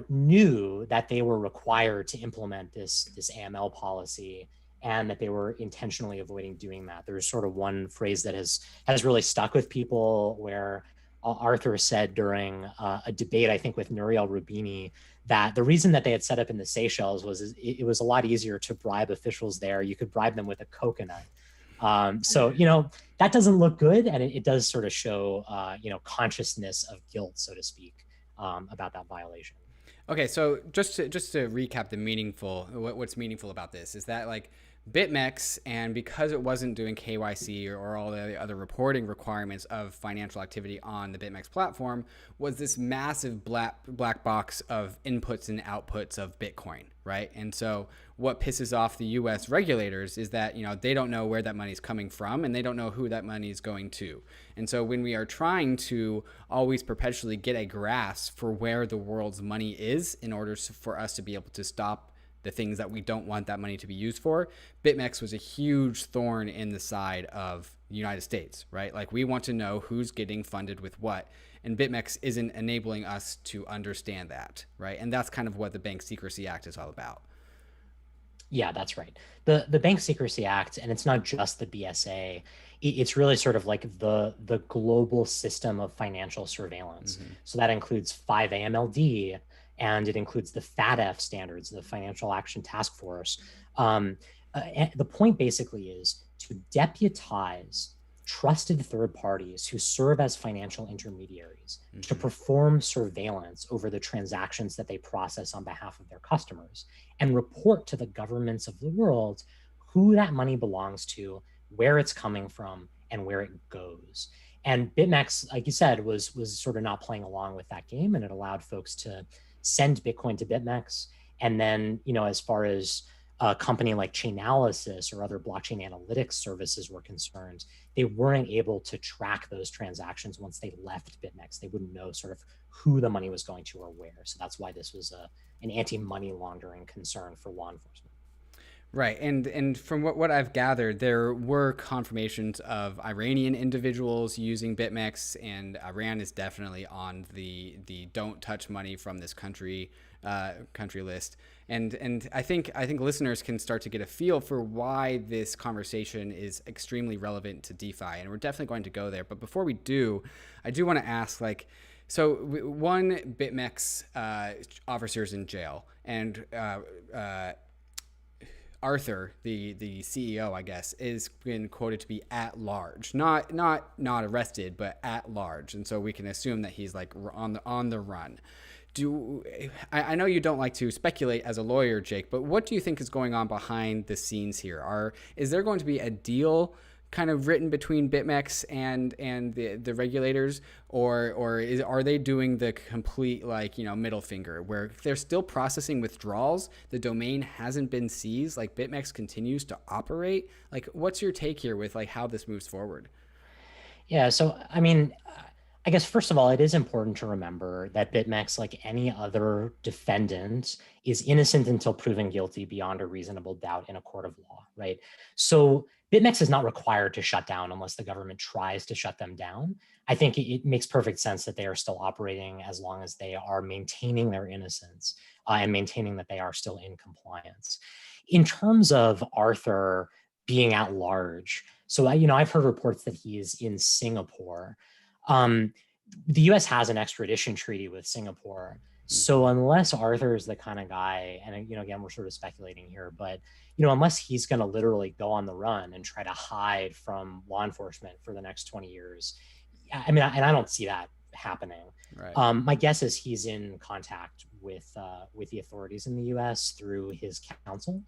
knew that they were required to implement this AML policy and that they were intentionally avoiding doing that. There's sort of one phrase that has really stuck with people where Arthur said during a debate, I think with Nouriel Roubini, that the reason that they had set up in the Seychelles was it was a lot easier to bribe officials there. You could bribe them with a coconut. So that doesn't look good, and it does sort of show consciousness of guilt, so to speak, about that violation. Okay, so just to recap what's meaningful about this is that like BitMEX, and because it wasn't doing KYC or all the other reporting requirements of financial activity on the BitMEX platform, was this massive black box of inputs and outputs of Bitcoin, right? And so what pisses off the US regulators is that, they don't know where that money is coming from and they don't know who that money is going to. And so when we are trying to always perpetually get a grasp for where the world's money is in order for us to be able to stop the things that we don't want that money to be used for, BitMEX was a huge thorn in the side of the United States, right? Like we want to know who's getting funded with what, and BitMEX isn't enabling us to understand that, right? And that's kind of what the Bank Secrecy Act is all about. Yeah, that's right. The Bank Secrecy Act, and it's not just the BSA, it's really sort of like the global system of financial surveillance. So that includes 5-AMLD, and it includes the FATF standards, the Financial Action Task Force. The point basically is to deputize trusted third parties who serve as financial intermediaries to perform surveillance over the transactions that they process on behalf of their customers and report to the governments of the world who that money belongs to, where it's coming from, and where it goes. And BitMEX, like you said, was sort of not playing along with that game, and it allowed folks to send Bitcoin to BitMEX. And then, as far as a company like Chainalysis or other blockchain analytics services were concerned, they weren't able to track those transactions once they left BitMEX. They wouldn't know sort of who the money was going to or where. So that's why this was an anti-money laundering concern for law enforcement. Right, and from what I've gathered, there were confirmations of Iranian individuals using BitMEX, and Iran is definitely on the don't touch money from this country list. And I think listeners can start to get a feel for why this conversation is extremely relevant to DeFi, and we're definitely going to go there. But before we do, I do want to ask, like, so one BitMEX officer's in jail, and Arther, the CEO, I guess, is been quoted to be at large, not arrested, but at large, and so we can assume that he's like on the run. I know you don't like to speculate as a lawyer, Jake, but what do you think is going on behind the scenes here? Is there going to be a deal kind of written between BitMEX and the regulators, or are they doing the complete, like, middle finger where they're still processing withdrawals, the domain hasn't been seized, like BitMEX continues to operate? Like, what's your take here with like how this moves forward? Yeah, so I mean, I guess first of all, it is important to remember that BitMEX, like any other defendant, is innocent until proven guilty beyond a reasonable doubt in a court of law, right? So BitMEX is not required to shut down unless the government tries to shut them down. I think it makes perfect sense that they are still operating as long as they are maintaining their innocence and maintaining that they are still in compliance. In terms of Arther being at large, so I've heard reports that he is in Singapore. The US has an extradition treaty with Singapore. So unless Arthur is the kind of guy, and again, we're sort of speculating here, but unless he's going to literally go on the run and try to hide from law enforcement for the next 20 years, I mean, and I don't see that happening. Right. My guess is he's in contact with the authorities in the US through his counsel,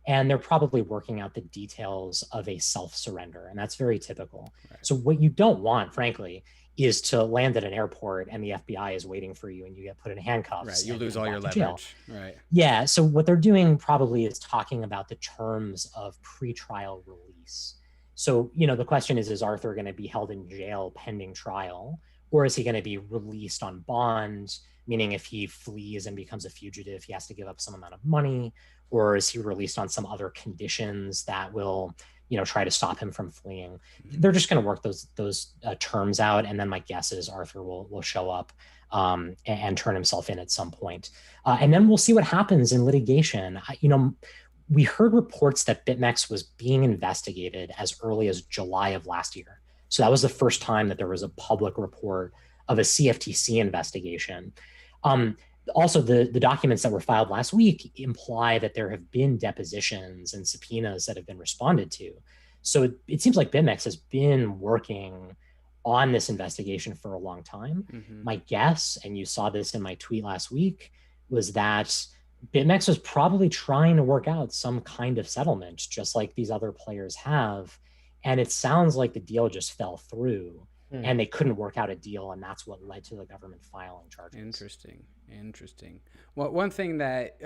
and they're probably working out the details of a self-surrender, and that's very typical. Right. So what you don't want, frankly, is to land at an airport and the FBI is waiting for you and you get put in handcuffs. Right, you lose all your leverage. Right. Yeah, so what they're doing probably is talking about the terms of pretrial release. So, the question is Arthur going to be held in jail pending trial, or is he going to be released on bond, meaning if he flees and becomes a fugitive, he has to give up some amount of money, or is he released on some other conditions that will try to stop him from fleeing? They're just going to work those terms out, and then my guess is Arthur will show up and turn himself in at some point, and then we'll see what happens in litigation. We heard reports that BitMEX was being investigated as early as July of last year. So that was the first time that there was a public report of a CFTC investigation. Also, the documents that were filed last week imply that there have been depositions and subpoenas that have been responded to. So it seems like BitMEX has been working on this investigation for a long time. Mm-hmm. My guess, and you saw this in my tweet last week, was that BitMEX was probably trying to work out some kind of settlement, just like these other players have. And it sounds like the deal just fell through. And they couldn't work out a deal, and that's what led to the government filing charges. Interesting. Well, one thing that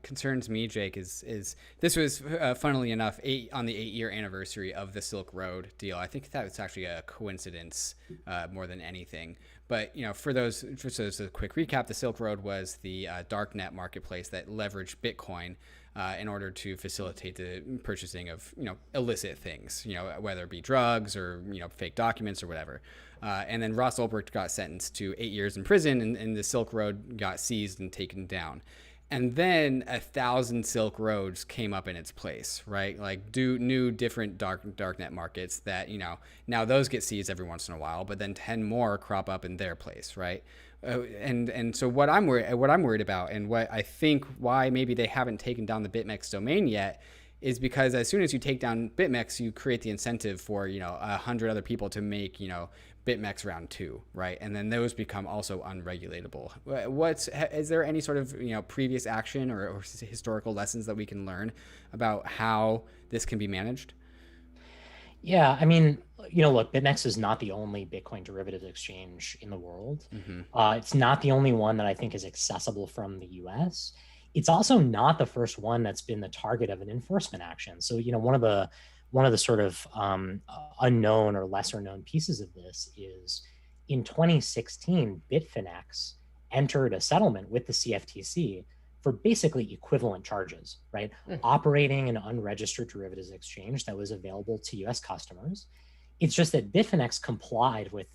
concerns me, Jake, is this was, funnily enough, on the 8-year anniversary of the Silk Road deal. I think that was actually a coincidence more than anything. But for those, a quick recap, the Silk Road was the darknet marketplace that leveraged Bitcoin in order to facilitate the purchasing of illicit things, whether it be drugs or fake documents or whatever. And then Ross Ulbricht got sentenced to 8 years in prison, and the Silk Road got seized and taken down. And then 1,000 Silk Roads came up in its place, right? Like new different darknet markets that now those get seized every once in a while, but then 10 more crop up in their place, right? And so what I'm worried about, and what I think why maybe they haven't taken down the BitMEX domain yet, is because as soon as you take down BitMEX, you create the incentive for 100 other people to make BitMEX round 2, right? And then those become also unregulatable. Is there any sort of previous action or historical lessons that we can learn about how this can be managed? Yeah, I mean, look, BitMEX is not the only Bitcoin derivatives exchange in the world. Mm-hmm. It's not the only one that I think is accessible from the US. It's also not the first one that's been the target of an enforcement action. So, one of the sort of unknown or lesser known pieces of this is in 2016, Bitfinex entered a settlement with the CFTC for basically equivalent charges, right? Operating an unregistered derivatives exchange that was available to US customers. It's just that Bitfinex complied with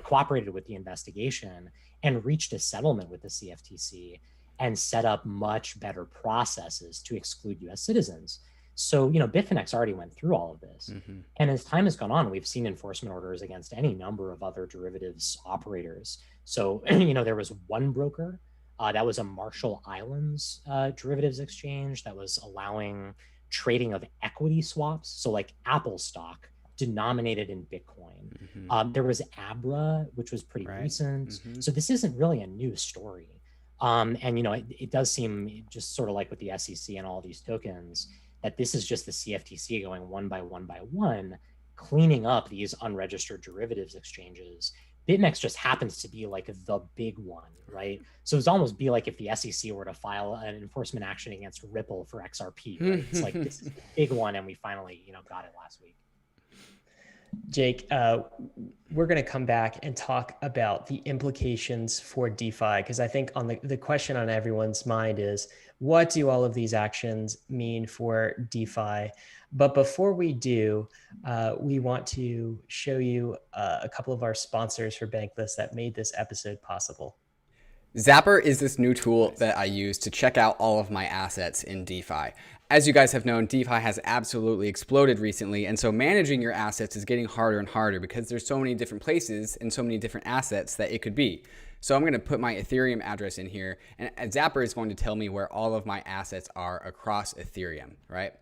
cooperated with the investigation and reached a settlement with the CFTC and set up much better processes to exclude US citizens. So, Bitfinex already went through all of this. And as time has gone on, we've seen enforcement orders against any number of other derivatives operators. So, there was one broker that was a Marshall Islands derivatives exchange that was allowing trading of equity swaps. So like Apple stock denominated in Bitcoin. There was Abra, which was pretty recent. So this isn't really a new story. And, it does seem just sort of like with the SEC and all these tokens, that this is just the CFTC going one by one, cleaning up these unregistered derivatives exchanges. BitMEX just happens to be like the big one, right? So it's almost be like if the SEC were to file an enforcement action against Ripple for XRP, right? It's like, this is the big one, and we finally, got it last week. Jake, we're going to come back and talk about the implications for DeFi, because I think on the question on everyone's mind is, what do all of these actions mean for DeFi? But before we do, we want to show you a couple of our sponsors for Bankless that made this episode possible. ZAPPER is this new tool that I use to check out all of my assets in DeFi. As you guys have known, DeFi has absolutely exploded recently, and so managing your assets is getting harder and harder because there's so many different places and so many different assets that it could be. So I'm going to put my Ethereum address in here, and ZAPPER is going to tell me where all of my assets are across Ethereum, right?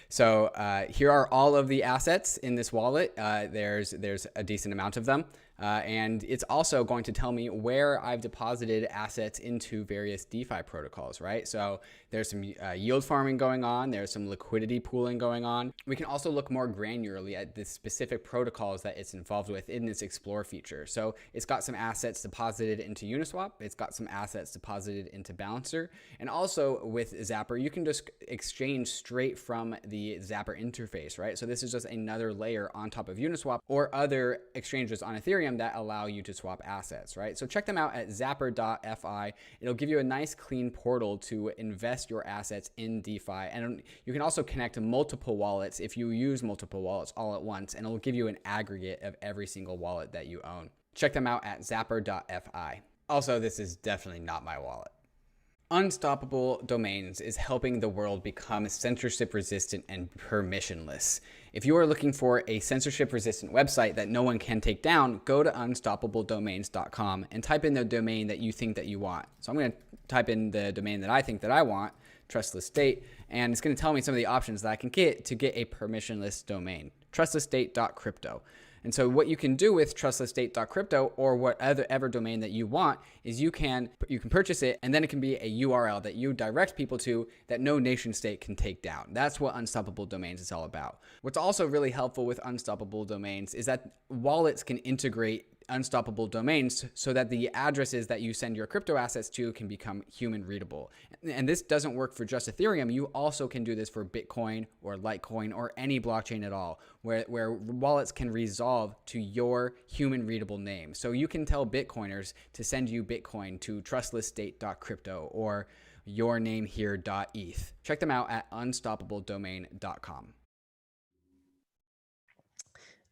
So here are all of the assets in this wallet. There's a decent amount of them. And it's also going to tell me where I've deposited assets into various DeFi protocols, right? So there's some yield farming going on. There's some liquidity pooling going on. We can also look more granularly at the specific protocols that it's involved with in this Explore feature. So it's got some assets deposited into Uniswap. It's got some assets deposited into Balancer. And also with ZAPPER, you can just exchange straight from the ZAPPER interface, right? So this is just another layer on top of Uniswap or other exchanges on Ethereum that allow you to swap assets, right? So check them out at zapper.fi. It'll give you a nice clean portal to invest your assets in DeFi. And you can also connect to multiple wallets if you use multiple wallets all at once, and it'll give you an aggregate of every single wallet that you own. Check them out at zapper.fi. Also, this is definitely not my wallet. Unstoppable Domains is helping the world become censorship resistant and permissionless. If you are looking for a censorship resistant website that no one can take down, go to unstoppabledomains.com and type in the domain that you think that you want. So I'm going to type in the domain that I think that I want, trustless state, and it's going to tell me some of the options that I can get to get a permissionless domain, trustlessstate.crypto. And so what you can do with trustlessstate.crypto or whatever domain that you want is you can purchase it, and then it can be a URL that you direct people to that no nation state can take down. That's what Unstoppable Domains is all about. What's also really helpful with Unstoppable Domains is that wallets can integrate unstoppable domains so that the addresses that you send your crypto assets to can become human readable. And this doesn't work for just Ethereum. You also can do this for Bitcoin or Litecoin or any blockchain at all, where wallets can resolve to your human readable name. So you can tell Bitcoiners to send you Bitcoin to trustlessstate.crypto or yournamehere.eth. Check them out at unstoppabledomain.com.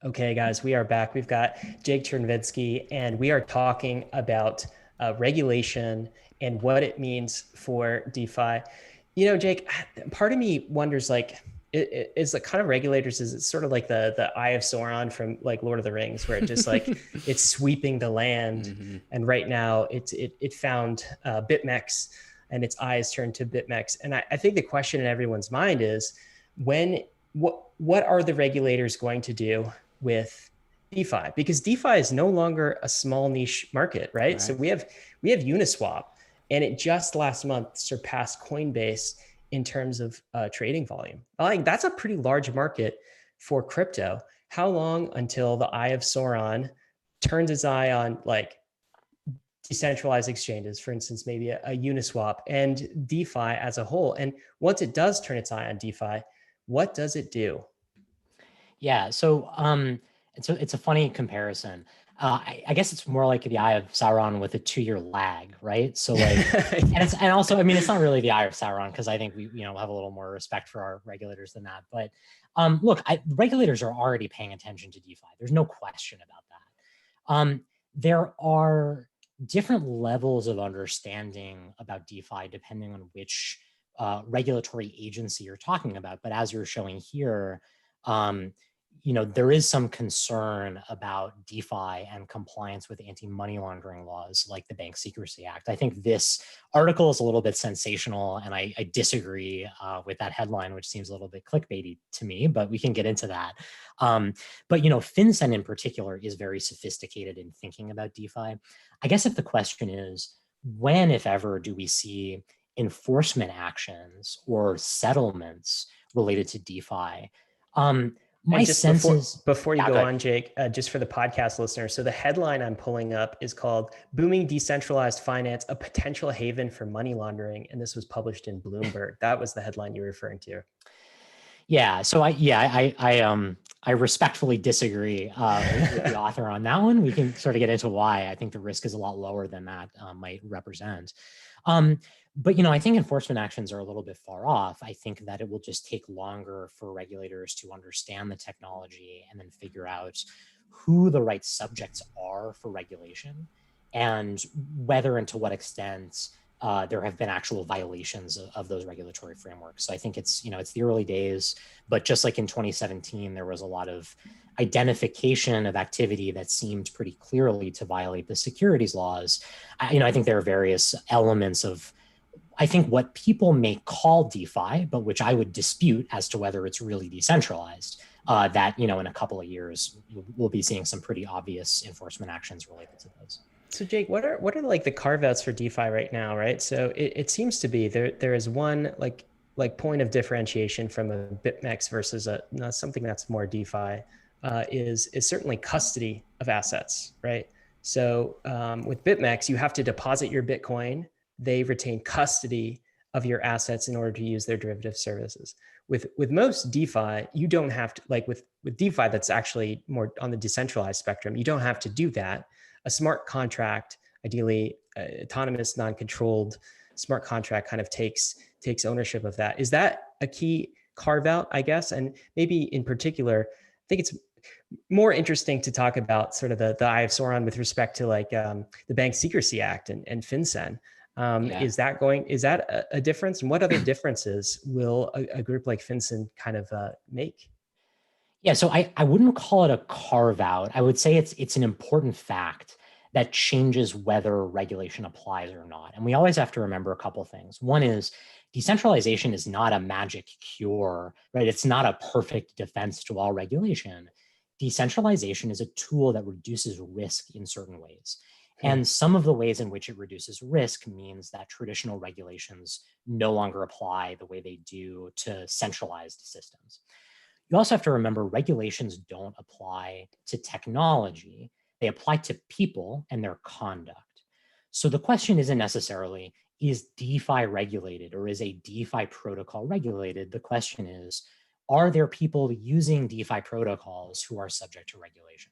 Okay, guys, we are back. We've got Jake Chervinsky, and we are talking about regulation and what it means for DeFi. Jake, part of me wonders, is the kind of regulators, is it sort of like the Eye of Sauron from like Lord of the Rings, where it just like it's sweeping the land, and right now it found BitMEX, and its eyes turned to BitMEX. And I think the question in everyone's mind is, what are the regulators going to do with DeFi? Because DeFi is no longer a small niche market, right? So we have Uniswap, and it just last month surpassed Coinbase in terms of trading volume. Like, that's a pretty large market for crypto. How long until the Eye of Sauron turns its eye on like decentralized exchanges, for instance, maybe a Uniswap, and DeFi as a whole. And once it does turn its eye on DeFi, what does it do? Yeah, so it's a funny comparison. I guess it's more like the eye of Sauron with a 2-year lag, right? So like, and also, I mean, it's not really the eye of Sauron because I think we have a little more respect for our regulators than that. But look, regulators are already paying attention to DeFi. There's no question about that. There are different levels of understanding about DeFi depending on which regulatory agency you're talking about. But as you're showing here, there is some concern about DeFi and compliance with anti-money laundering laws like the Bank Secrecy Act. I think this article is a little bit sensational, and I disagree with that headline, which seems a little bit clickbaity to me, but we can get into that. But FinCEN in particular is very sophisticated in thinking about DeFi. I guess if the question is, when, if ever, do we see enforcement actions or settlements related to DeFi? My sense is, before you go on, Jake, just for the podcast listeners, so the headline I'm pulling up is called "Booming Decentralized Finance: A Potential Haven for Money Laundering," and this was published in Bloomberg. That was the headline you're referring to. Yeah. So I respectfully disagree with the author on that one. We can sort of get into why. I think the risk is a lot lower than that might represent. But I think enforcement actions are a little bit far off. I think that it will just take longer for regulators to understand the technology and then figure out who the right subjects are for regulation and whether and to what extent there have been actual violations of those regulatory frameworks. So I think it's the early days, but just like in 2017, there was a lot of identification of activity that seemed pretty clearly to violate the securities laws. I think there are various elements of, I think, what people may call DeFi, but which I would dispute as to whether it's really decentralized, that, in a couple of years, we'll be seeing some pretty obvious enforcement actions related to those. So Jake, what are like the carve outs for DeFi right now, right? So it seems to be there is one like point of differentiation from a BitMEX versus something that's more DeFi is certainly custody of assets, right? So with BitMEX, you have to deposit your Bitcoin. They retain custody of your assets in order to use their derivative services. With most DeFi, you don't have to, like with DeFi that's actually more on the decentralized spectrum, you don't have to do that. A smart contract, ideally autonomous, non-controlled smart contract, kind of takes ownership of that. Is that a key carve out, I guess? And maybe in particular, I think it's more interesting to talk about sort of the eye of Sauron with respect to like the Bank Secrecy Act and FinCEN. Is that a difference? And what other differences will a group like FinCEN kind of make? Yeah, so I wouldn't call it a carve out. I would say it's an important fact that changes whether regulation applies or not. And we always have to remember a couple things. One is decentralization is not a magic cure, right? It's not a perfect defense to all regulation. Decentralization is a tool that reduces risk in certain ways. And some of the ways in which it reduces risk means that traditional regulations no longer apply the way they do to centralized systems. You also have to remember regulations don't apply to technology. They apply to people and their conduct. So the question isn't necessarily, is DeFi regulated or is a DeFi protocol regulated? The question is, are there people using DeFi protocols who are subject to regulation?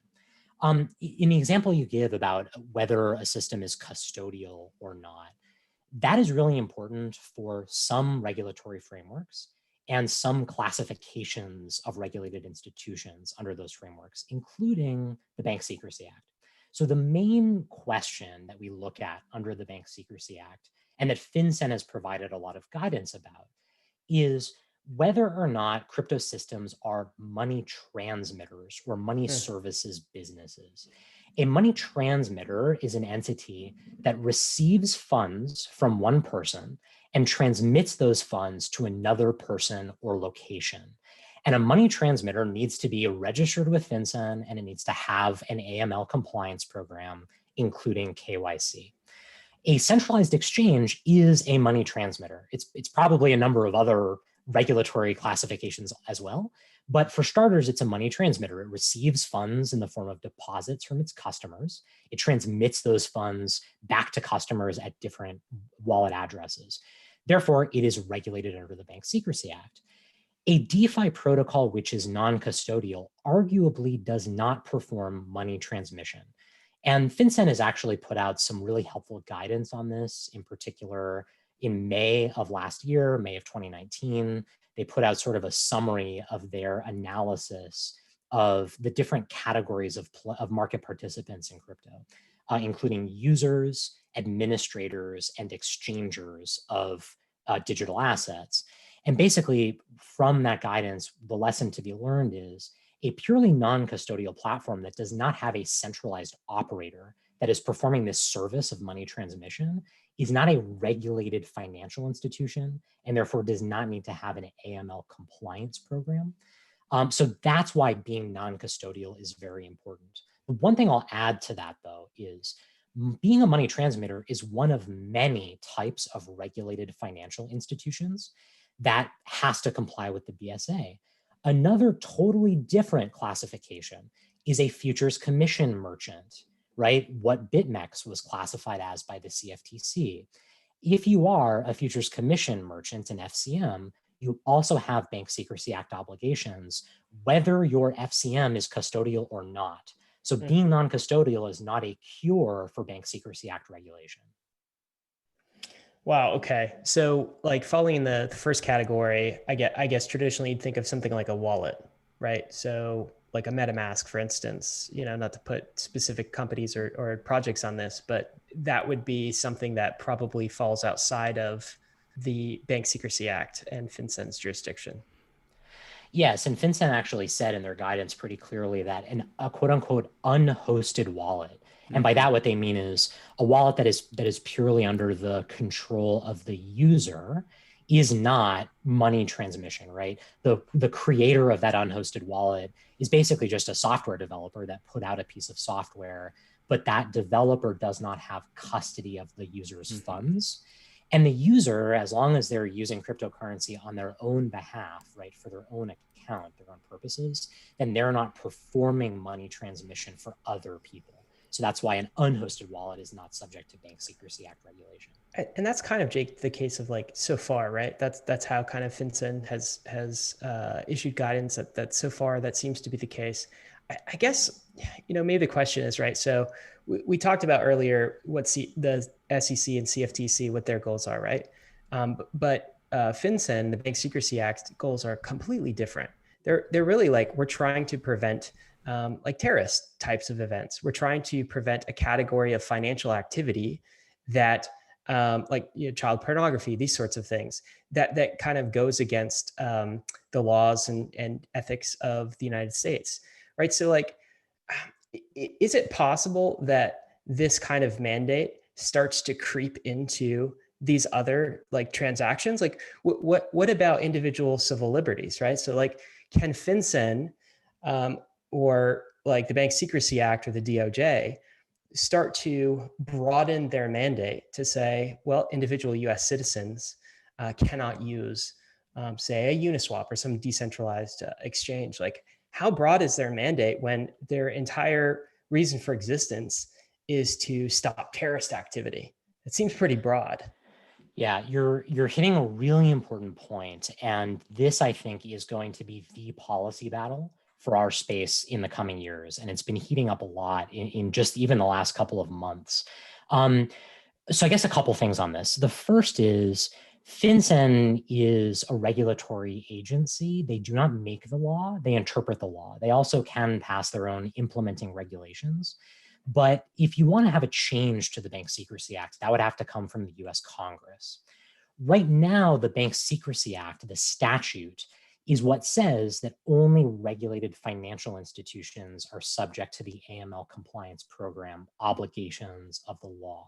In the example you give about whether a system is custodial or not, that is really important for some regulatory frameworks and some classifications of regulated institutions under those frameworks, including the Bank Secrecy Act. So the main question that we look at under the Bank Secrecy Act, and that FinCEN has provided a lot of guidance about, is whether or not crypto systems are money transmitters or money services businesses. A money transmitter is an entity that receives funds from one person and transmits those funds to another person or location. And a money transmitter needs to be registered with FinCEN, and it needs to have an AML compliance program, including KYC. A centralized exchange is a money transmitter. It's probably a number of other regulatory classifications as well. But for starters, it's a money transmitter. It receives funds in the form of deposits from its customers. It transmits those funds back to customers at different wallet addresses. Therefore, it is regulated under the Bank Secrecy Act. A DeFi protocol which is non-custodial arguably does not perform money transmission. And FinCEN has actually put out some really helpful guidance on this. In particular, in May of last year, May of 2019, they put out sort of a summary of their analysis of the different categories of market participants in crypto, including users, administrators, and exchangers of digital assets. And basically, from that guidance, the lesson to be learned is a purely non-custodial platform that does not have a centralized operator that is performing this service of money transmission is not a regulated financial institution, and therefore does not need to have an AML compliance program. So that's why being non-custodial is very important. The one thing I'll add to that, though, is being a money transmitter is one of many types of regulated financial institutions that has to comply with the BSA. Another totally different classification is a futures commission merchant, right? What BitMEX was classified as by the CFTC. If you are a futures commission merchant in FCM, you also have Bank Secrecy Act obligations, whether your FCM is custodial or not. So being non-custodial is not a cure for Bank Secrecy Act regulation. Wow. Okay. So like falling in the first category, I guess traditionally you'd think of something like a wallet, right? So like a MetaMask, for instance, you know, not to put specific companies or projects on this, but that would be something that probably falls outside of the Bank Secrecy Act and FinCEN's jurisdiction. Yes, and FinCEN actually said in their guidance pretty clearly that a quote unquote unhosted wallet, and by that what they mean is a wallet that is purely under the control of the user, is not money transmission, right? The creator of that unhosted wallet is basically just a software developer that put out a piece of software, but that developer does not have custody of the user's funds. And the user, as long as they're using cryptocurrency on their own behalf, right, for their own account, their own purposes, then they're not performing money transmission for other people. So that's why an unhosted wallet is not subject to Bank Secrecy Act regulation. And that's kind of, Jake, the case of like so far, right? That's how kind of FinCEN has issued guidance that so far that seems to be the case. I guess, you know, maybe the question is, right, so we talked about earlier what the SEC and CFTC, what their goals are, right? But FinCEN, the Bank Secrecy Act goals are completely different. They're really like, we're trying to prevent like terrorist types of events. We're trying to prevent a category of financial activity that like, you know, child pornography, these sorts of things that kind of goes against the laws and ethics of the United States, right? So like, is it possible that this kind of mandate starts to creep into these other like transactions? Like what about individual civil liberties, right? So like, can FinCEN or like the Bank Secrecy Act or the DOJ start to broaden their mandate to say, well, individual US citizens cannot use, say, a Uniswap or some decentralized exchange? Like, how broad is their mandate when their entire reason for existence is to stop terrorist activity? It seems pretty broad. Yeah, you're hitting a really important point. And this, I think, is going to be the policy battle for our space in the coming years. And it's been heating up a lot in just even the last couple of months. So I guess a couple things on this. The first is FinCEN is a regulatory agency. They do not make the law, they interpret the law. They also can pass their own implementing regulations. But if you want to have a change to the Bank Secrecy Act, that would have to come from the US Congress. Right now, the Bank Secrecy Act, the statute, is what says that only regulated financial institutions are subject to the AML compliance program obligations of the law.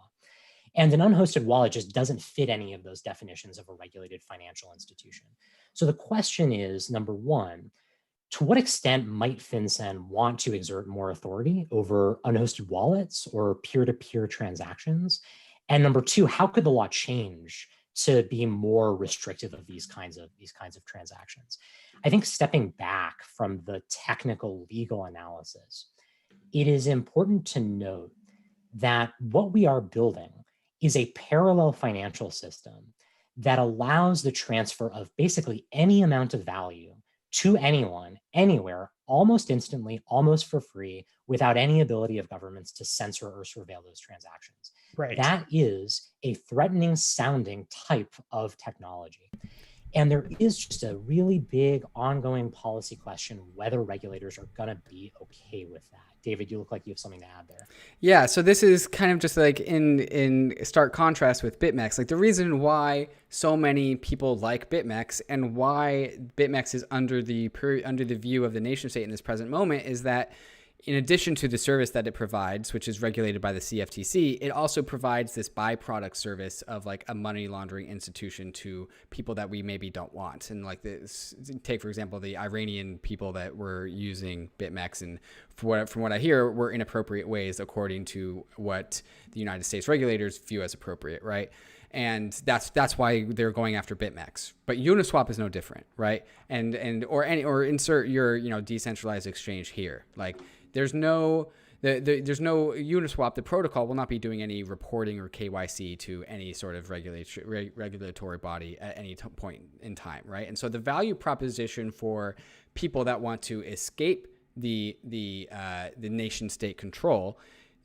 And an unhosted wallet just doesn't fit any of those definitions of a regulated financial institution. So the question is, number one, to what extent might FinCEN want to exert more authority over unhosted wallets or peer-to-peer transactions? And number two, how could the law change to be more restrictive of these kinds of transactions. I think stepping back from the technical legal analysis, it is important to note that what we are building is a parallel financial system that allows the transfer of basically any amount of value to anyone, anywhere, almost instantly, almost for free, without any ability of governments to censor or surveil those transactions. Right. That is a threatening sounding type of technology. And there is just a really big ongoing policy question whether regulators are going to be okay with that. David, you look like you have something to add there. Yeah, so this is kind of just like in stark contrast with BitMEX. Like the reason why so many people like BitMEX and why BitMEX is under the view of the nation state in this present moment is that in addition to the service that it provides, which is regulated by the CFTC, it also provides this byproduct service of like a money laundering institution to people that we maybe don't want. And like this, take for example, the Iranian people that were using BitMEX, and from what I hear, were inappropriate ways according to what the United States regulators view as appropriate, right? And that's why they're going after BitMEX. But Uniswap is no different, right? Or insert your decentralized exchange here. Like there's no Uniswap. The protocol will not be doing any reporting or KYC to any sort of regulatory body at any point in time, right? And so the value proposition for people that want to escape the nation state control,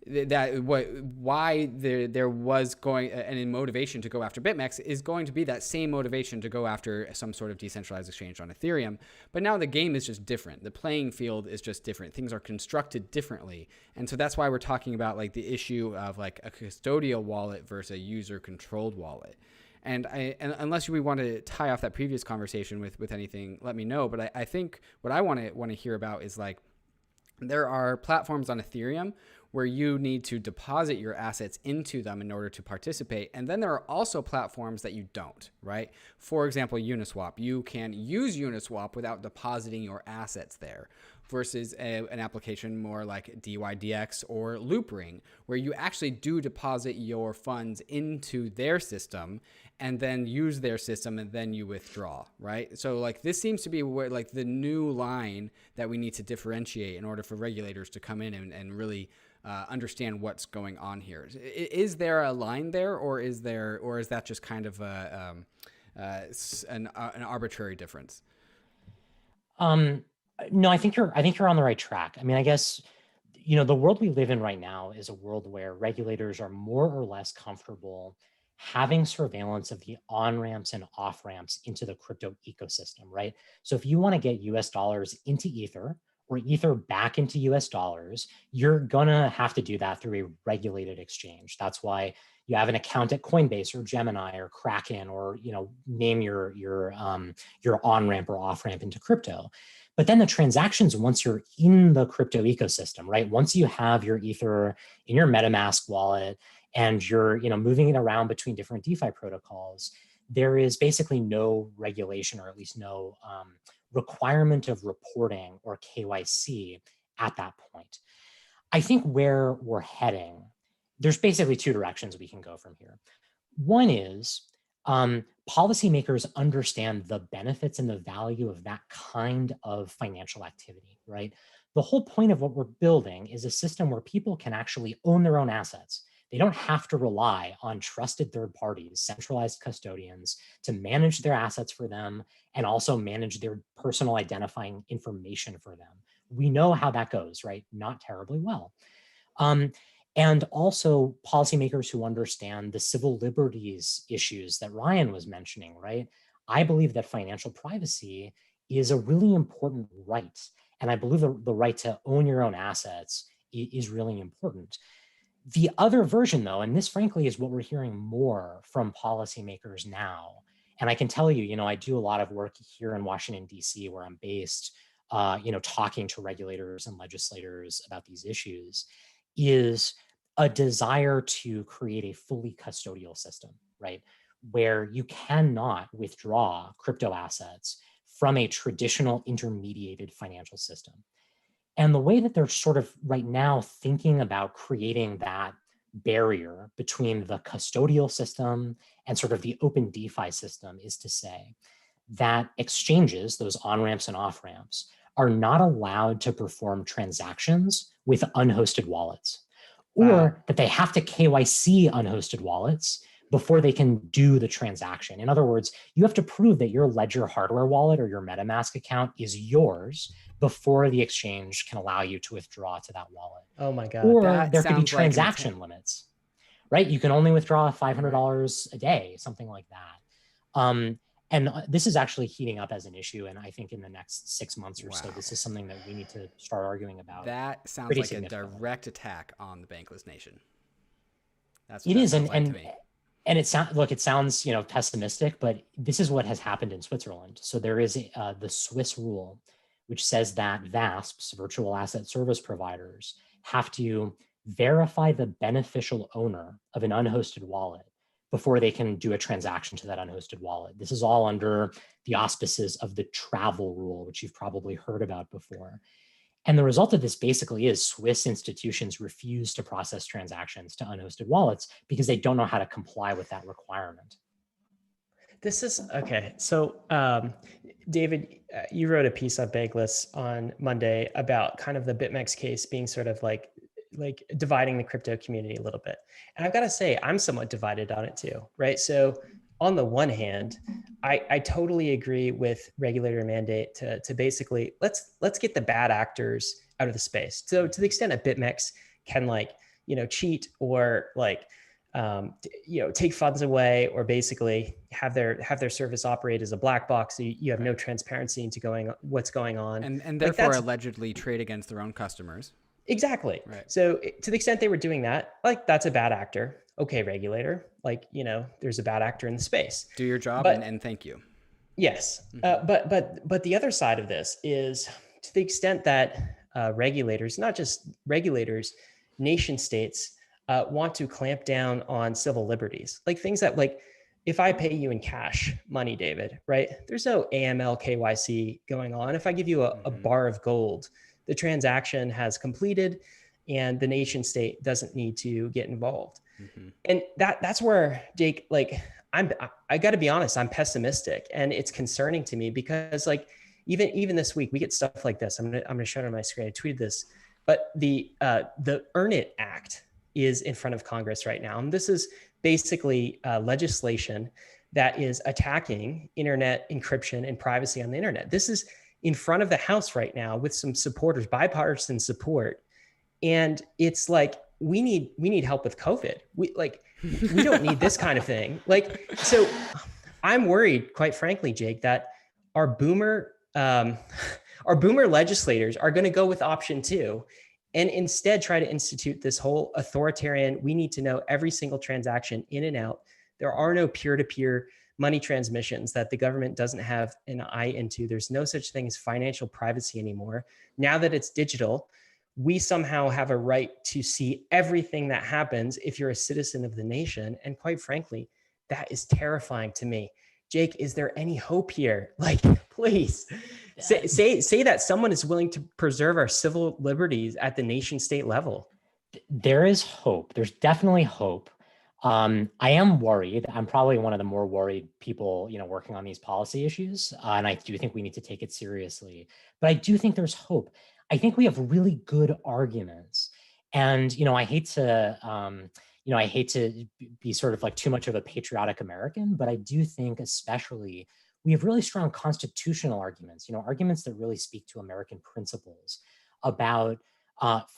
why there was going an motivation to go after BitMEX is going to be that same motivation to go after some sort of decentralized exchange on Ethereum. But now the game is just different. The playing field is just different. Things are constructed differently. And so that's why we're talking about like the issue of like a custodial wallet versus a user controlled wallet. And unless we want to tie off that previous conversation with anything, let me know. But I think what I want to hear about is like, there are platforms on Ethereum where you need to deposit your assets into them in order to participate. And then there are also platforms that you don't, right? For example, Uniswap. You can use Uniswap without depositing your assets there versus an application more like DYDX or Loopring, where you actually do deposit your funds into their system and then use their system and then you withdraw, right? So like this seems to be where like the new line that we need to differentiate in order for regulators to come in and really understand what's going on here. Is there a line there, or is that just kind of an arbitrary difference? No, I think you're on the right track. I mean, I guess, the world we live in right now is a world where regulators are more or less comfortable having surveillance of the on-ramps and off-ramps into the crypto ecosystem, right? So if you want to get US dollars into Ether or Ether back into US dollars, you're gonna have to do that through a regulated exchange. That's why you have an account at Coinbase or Gemini or Kraken, or name your on-ramp or off-ramp into crypto. But then the transactions, once you're in the crypto ecosystem, right? Once you have your Ether in your MetaMask wallet and you're moving it around between different DeFi protocols, there is basically no regulation, or at least no requirement of reporting or KYC at that point. I think where we're heading, there's basically two directions we can go from here. One is policymakers understand the benefits and the value of that kind of financial activity, right? The whole point of what we're building is a system where people can actually own their own assets. They don't have to rely on trusted third parties, centralized custodians, to manage their assets for them and also manage their personal identifying information for them. We know how that goes, right? Not terribly well. And also policymakers who understand the civil liberties issues that Ryan was mentioning, right? I believe that financial privacy is a really important right. And I believe the right to own your own assets is really important. The other version, though, and this frankly is what we're hearing more from policymakers now, and I can tell you, I do a lot of work here in Washington, D.C., where I'm based, talking to regulators and legislators about these issues, is a desire to create a fully custodial system, right? Where you cannot withdraw crypto assets from a traditional intermediated financial system. And the way that they're sort of right now thinking about creating that barrier between the custodial system and sort of the open DeFi system is to say that exchanges, those on-ramps and off-ramps, are not allowed to perform transactions with unhosted wallets, or that they have to KYC unhosted wallets before they can do the transaction. In other words, you have to prove that your Ledger hardware wallet or your MetaMask account is yours before the exchange can allow you to withdraw to that wallet. Oh my God. Or there could be transaction limits, right? You can only withdraw $500 a day, something like that. And this is actually heating up as an issue. And I think in the next 6 months or so, this is something that we need to start arguing about. That sounds like a direct attack on the Bankless Nation. That's what it is. And it sounds, you know, pessimistic, but this is what has happened in Switzerland. So there is the Swiss rule, which says that VASPs, virtual asset service providers, have to verify the beneficial owner of an unhosted wallet before they can do a transaction to that unhosted wallet. This is all under the auspices of the travel rule, which you've probably heard about before. And the result of this basically is Swiss institutions refuse to process transactions to unhosted wallets because they don't know how to comply with that requirement. This is, okay. So David, you wrote a piece on Bankless on Monday about kind of the BitMEX case being sort of like dividing the crypto community a little bit. And I've got to say, I'm somewhat divided on it too, right? So on the one hand, I totally agree with regulator mandate to basically, let's get the bad actors out of the space. So to the extent that BitMEX can cheat or take funds away or basically have their service operate as a black box. So you have no transparency into what's going on. And therefore allegedly trade against their own customers. Exactly. Right. So to the extent they were doing that, that's a bad actor. Okay, regulator, there's a bad actor in the space. Do your job and thank you. Yes. But the other side of this is to the extent that regulators, not just regulators, nation states want to clamp down on civil liberties, like things that if I pay you in cash money, David, right? There's no AML KYC going on. If I give you a bar of gold, the transaction has completed and the nation state doesn't need to get involved. And that's where, Jake, I got to be honest, I'm pessimistic, and it's concerning to me because even this week we get stuff like this. I'm gonna show it on my screen. I tweeted this, but the Earn It Act is in front of Congress right now, and this is basically legislation that is attacking internet encryption and privacy on the internet. This is in front of the House right now with some supporters, bipartisan support, and it's we need help with COVID. We don't need this kind of thing. So I'm worried, quite frankly, Jake, that our boomer legislators are going to go with option 2 and instead try to institute this whole authoritarian, we need to know every single transaction in and out. There are no peer-to-peer money transmissions that the government doesn't have an eye into. There's no such thing as financial privacy anymore. Now that it's digital, we somehow have a right to see everything that happens if you're a citizen of the nation. And quite frankly, that is terrifying to me. Jake, is there any hope here? Please say that someone is willing to preserve our civil liberties at the nation state level. There is hope. There's definitely hope. I am worried. I'm probably one of the more worried people, working on these policy issues. And I do think we need to take it seriously, but I do think there's hope. I think we have really good arguments, and I hate to be sort of too much of a patriotic American, but I do think especially we have really strong constitutional arguments, arguments that really speak to American principles about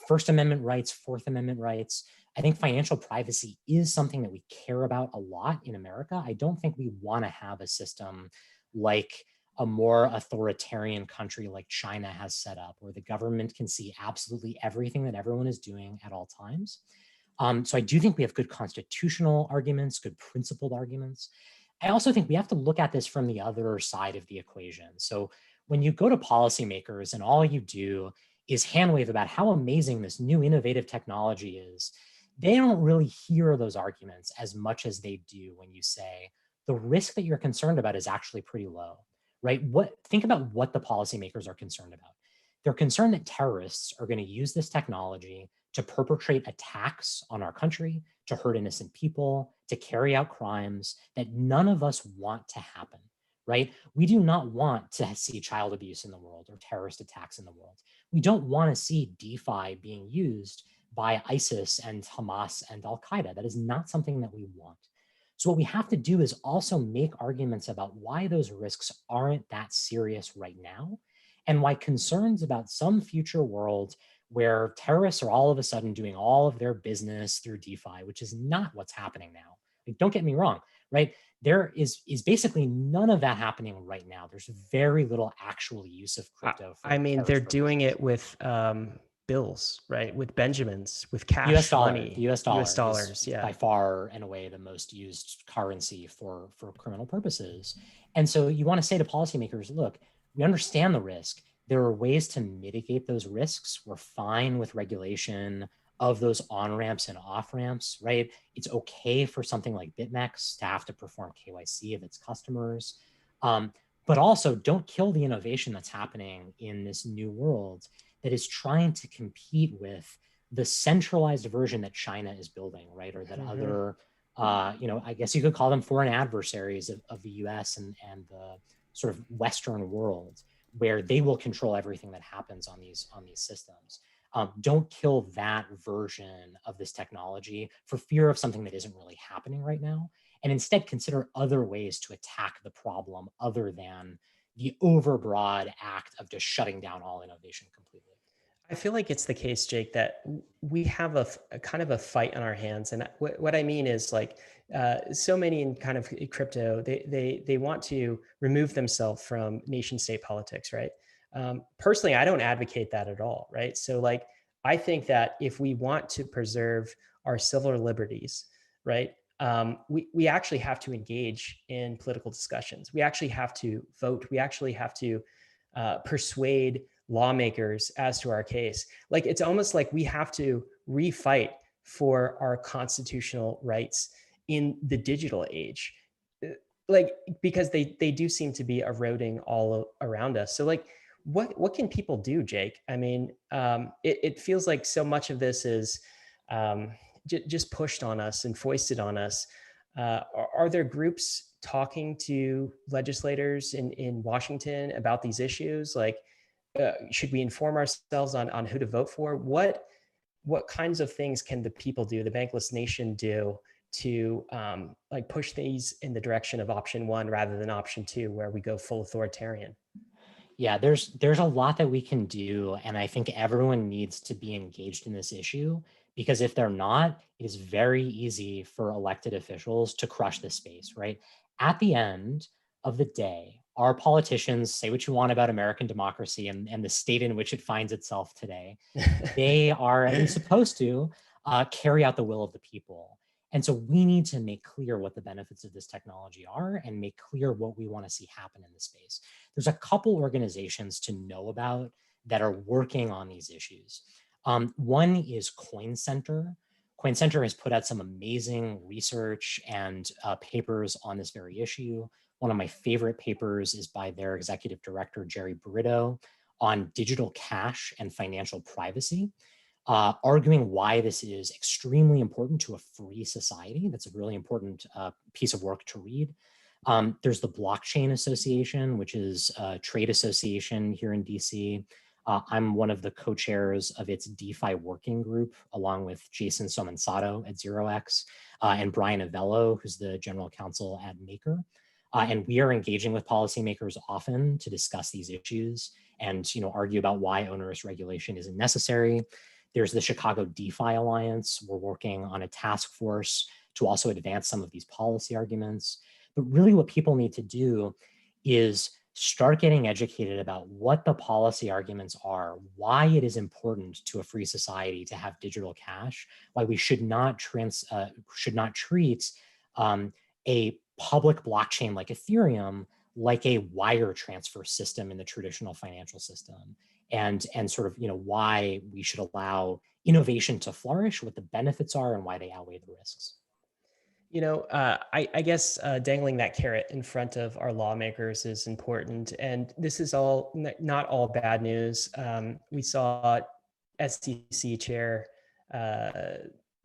First Amendment rights, Fourth Amendment rights. I think financial privacy is something that we care about a lot in America. I don't think we want to have a system like a more authoritarian country like China has set up, where the government can see absolutely everything that everyone is doing at all times. So I do think we have good constitutional arguments, good principled arguments. I also think we have to look at this from the other side of the equation. So when you go to policymakers and all you do is handwave about how amazing this new innovative technology is, they don't really hear those arguments as much as they do when you say the risk that you're concerned about is actually pretty low. Right? Think about what the policymakers are concerned about. They're concerned that terrorists are going to use this technology to perpetrate attacks on our country, to hurt innocent people, to carry out crimes that none of us want to happen, right? We do not want to see child abuse in the world or terrorist attacks in the world. We don't want to see DeFi being used by ISIS and Hamas and Al-Qaeda. That is not something that we want. So what we have to do is also make arguments about why those risks aren't that serious right now, and why concerns about some future world where terrorists are all of a sudden doing all of their business through DeFi, which is not what's happening now. Like, don't get me wrong, right? There is basically none of that happening right now. There's very little actual use of crypto. I mean, they're doing it with bills, right? With Benjamins, with cash money. The US dollar is yeah, by far and away the most used currency for criminal purposes. And so you want to say to policymakers, look, we understand the risk. There are ways to mitigate those risks. We're fine with regulation of those on-ramps and off-ramps, right? It's okay for something like BitMEX to have to perform KYC of its customers. But also don't kill the innovation that's happening in this new world that is trying to compete with the centralized version that China is building, right? Or that other, I guess you could call them foreign adversaries of the US and the sort of Western world, where they will control everything that happens on these systems. Don't kill that version of this technology for fear of something that isn't really happening right now, and instead consider other ways to attack the problem other than the overbroad act of just shutting down all innovation completely. I feel like it's the case, Jake, that we have a kind of a fight on our hands. And what I mean is, like, so many in kind of crypto, they want to remove themselves from nation state politics, right? Personally, I don't advocate that at all, right? So, like, I think that if we want to preserve our civil liberties, right, we actually have to engage in political discussions. We actually have to vote. We actually have to persuade lawmakers as to our case. Like, it's almost like we have to refight for our constitutional rights in the digital age, like, because they do seem to be eroding all around us. So, like, what can people do, Jake? I mean, it feels like so much of this is just pushed on us and foisted on us. Are there groups talking to legislators in Washington about these issues? Like, should we inform ourselves on who to vote for? What kinds of things can the people do, the Bankless Nation do, to like push these in the direction of option one rather than option two, where we go full authoritarian? Yeah, there's a lot that we can do, and I think everyone needs to be engaged in this issue, because if they're not, it is very easy for elected officials to crush this space, right? At the end of the day, our politicians, say what you want about American democracy and the state in which it finds itself today, they are at least supposed to carry out the will of the people. And so we need to make clear what the benefits of this technology are and make clear what we want to see happen in this space. There's a couple organizations to know about that are working on these issues. One is Coin Center. Coin Center has put out some amazing research and papers on this very issue. One of my favorite papers is by their executive director, Jerry Brito, on digital cash and financial privacy, arguing why this is extremely important to a free society. That's a really important piece of work to read. There's the Blockchain Association, which is a trade association here in DC. I'm one of the co-chairs of its DeFi working group, along with Jason Somonsato at 0x and Brian Avello, who's the general counsel at Maker. And we are engaging with policymakers often to discuss these issues and argue about why onerous regulation isn't necessary. There's the Chicago DeFi Alliance. We're working on a task force to also advance some of these policy arguments. But really what people need to do is start getting educated about what the policy arguments are, why it is important to a free society to have digital cash, why we should not treat a public blockchain like Ethereum like a wire transfer system in the traditional financial system, and sort of why we should allow innovation to flourish, what the benefits are, and why they outweigh the risks. I guess dangling that carrot in front of our lawmakers is important. And this is not all bad news. We saw SEC Chair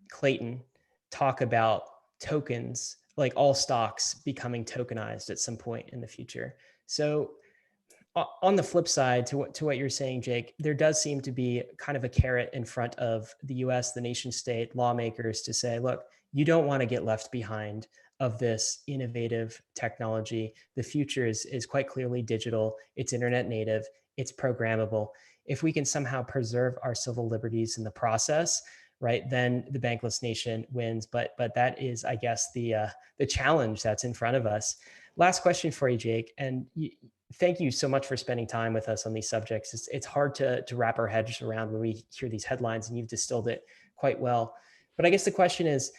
Clayton talk about tokens, like all stocks becoming tokenized at some point in the future. So on the flip side to what you're saying, Jake, there does seem to be kind of a carrot in front of the US, the nation state, lawmakers to say, look, you don't want to get left behind of this innovative technology. The future is quite clearly digital. It's internet native. It's programmable. If we can somehow preserve our civil liberties in the process, right, then the bankless nation wins. But that is, I guess, the challenge that's in front of us. Last question for you, Jake, and thank you so much for spending time with us on these subjects. It's hard to wrap our heads around when we hear these headlines, and you've distilled it quite well. But I guess the question is,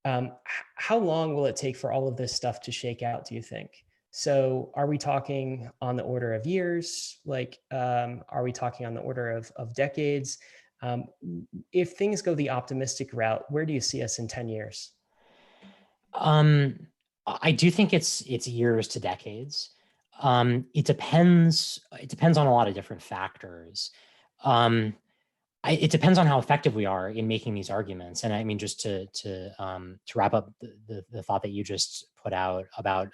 how long will it take for all of this stuff to shake out, do you think? So are we talking on the order of years? Like, are we talking on the order of decades? If things go the optimistic route, where do you see us in 10 years? I do think it's years to decades. It depends on a lot of different factors. It depends on how effective we are in making these arguments. And I mean, just to wrap up the thought that you just put out about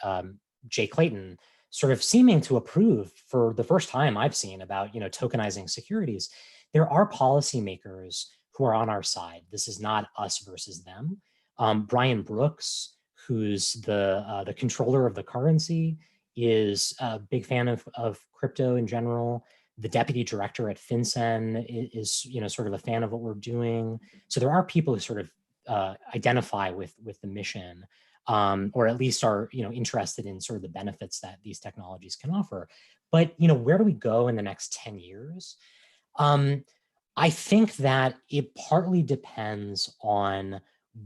Jay Clayton sort of seeming to approve for the first time I've seen about, tokenizing securities. There are policymakers who are on our side. This is not us versus them. Brian Brooks, who's the controller of the currency, is a big fan of crypto in general. The deputy director at FinCEN is sort of a fan of what we're doing. So there are people who sort of identify with the mission, or at least are interested in sort of the benefits that these technologies can offer. But where do we go in the next 10 years? I think that it partly depends on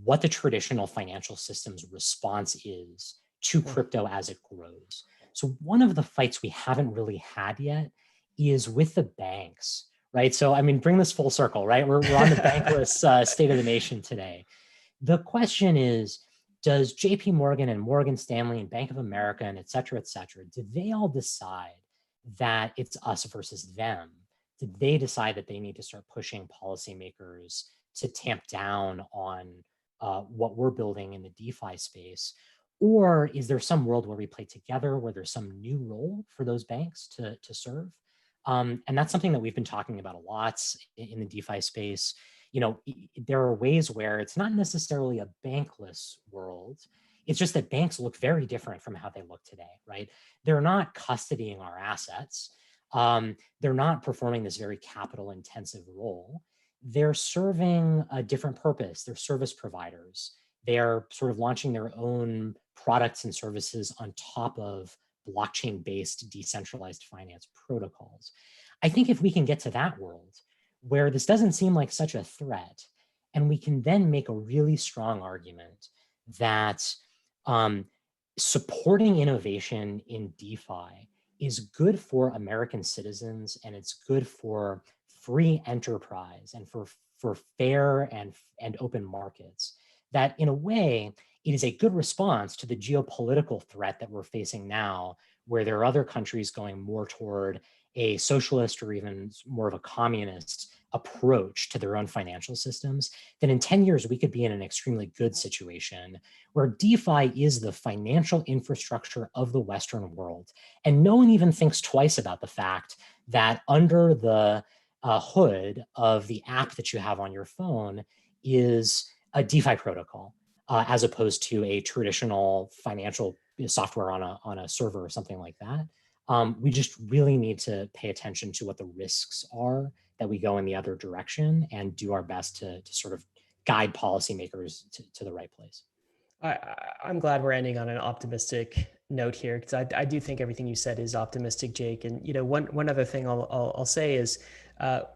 what the traditional financial system's response is to crypto as it grows. So one of the fights we haven't really had yet is with the banks, right? So, I mean, bring this full circle, right? We're on the bankless state of the nation today. The question is, does JP Morgan and Morgan Stanley and Bank of America and et cetera, do they all decide that it's us versus them? Did they decide that they need to start pushing policymakers to tamp down on what we're building in the DeFi space? Or is there some world where we play together, where there's some new role for those banks to serve? And that's something that we've been talking about a lot in the DeFi space. There are ways where it's not necessarily a bankless world. It's just that banks look very different from how they look today, right? They're not custodying our assets. They're not performing this very capital intensive role. They're serving a different purpose. They're service providers. They are sort of launching their own products and services on top of blockchain-based decentralized finance protocols. I think if we can get to that world where this doesn't seem like such a threat, and we can then make a really strong argument that supporting innovation in DeFi is good for American citizens, and it's good for free enterprise and for fair and open markets, that in a way, it is a good response to the geopolitical threat that we're facing now, where there are other countries going more toward a socialist or even more of a communist approach to their own financial systems. Then in 10 years, we could be in an extremely good situation where DeFi is the financial infrastructure of the Western world. And no one even thinks twice about the fact that under the hood of the app that you have on your phone is a DeFi protocol, as opposed to a traditional financial software on a server or something like that. We just really need to pay attention to what the risks are that we go in the other direction and do our best to sort of guide policymakers to the right place. I'm glad we're ending on an optimistic note here, because I do think everything you said is optimistic, Jake. And one other thing I'll say is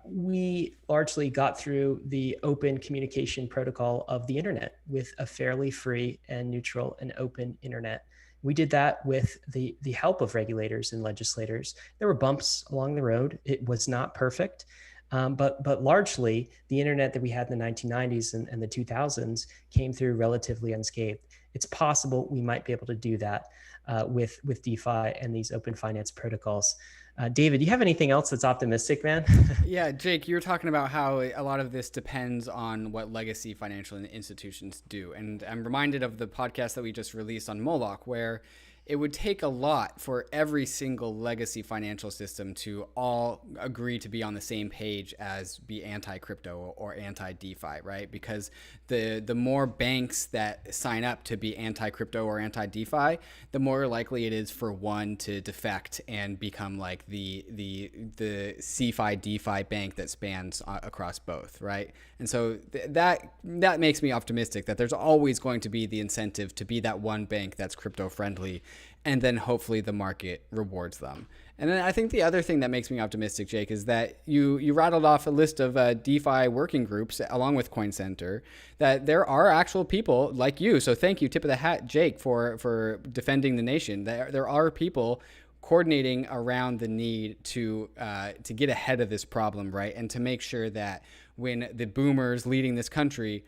we largely got through the open communication protocol of the internet with a fairly free and neutral and open internet. We did that with the help of regulators and legislators. There were bumps along the road. It was not perfect. But largely, the internet that we had in the 1990s and the 2000s came through relatively unscathed. it's possible we might be able to do that with DeFi and these open finance protocols. David, do you have anything else that's optimistic, man? Yeah, Jake, you were talking about how a lot of this depends on what legacy financial institutions do. And I'm reminded of the podcast that we just released on Moloch, where it would take a lot for every single legacy financial system to all agree to be on the same page as be anti-crypto or anti-DeFi, right? Because the more banks that sign up to be anti-crypto or anti-DeFi, the more likely it is for one to defect and become like the CeFi DeFi bank that spans across both, right? And so that makes me optimistic that there's always going to be the incentive to be that one bank that's crypto friendly, and then hopefully the market rewards them. And then I think the other thing that makes me optimistic, Jake, is that you rattled off a list of DeFi working groups along with Coin Center, that there are actual people like you. So thank you, tip of the hat, Jake, for defending the nation. There are people coordinating around the need to get ahead of this problem, right? And to make sure that when the boomers leading this country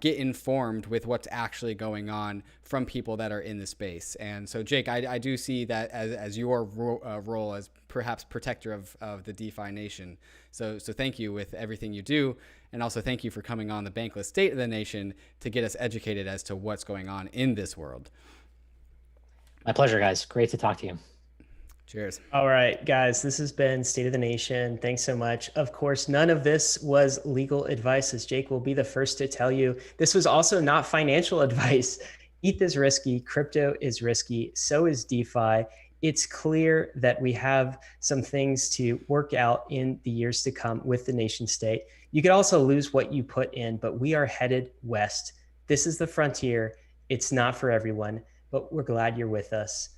get informed with what's actually going on from people that are in the space. And so, Jake, I do see that as your role as perhaps protector of the DeFi nation. So thank you with everything you do. And also thank you for coming on the Bankless State of the Nation to get us educated as to what's going on in this world. My pleasure, guys. Great to talk to you. Cheers. All right, guys, this has been State of the Nation. Thanks so much. Of course, none of this was legal advice, as Jake will be the first to tell you. This was also not financial advice. ETH is risky, crypto is risky, so is DeFi. It's clear that we have some things to work out in the years to come with the nation state. You could also lose what you put in, but we are headed west. This is the frontier. It's not for everyone, but we're glad you're with us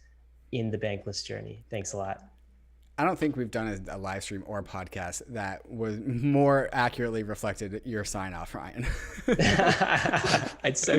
in the Bankless journey. Thanks a lot. I don't think we've done a live stream or a podcast that was more accurately reflected your sign off, Ryan. It's so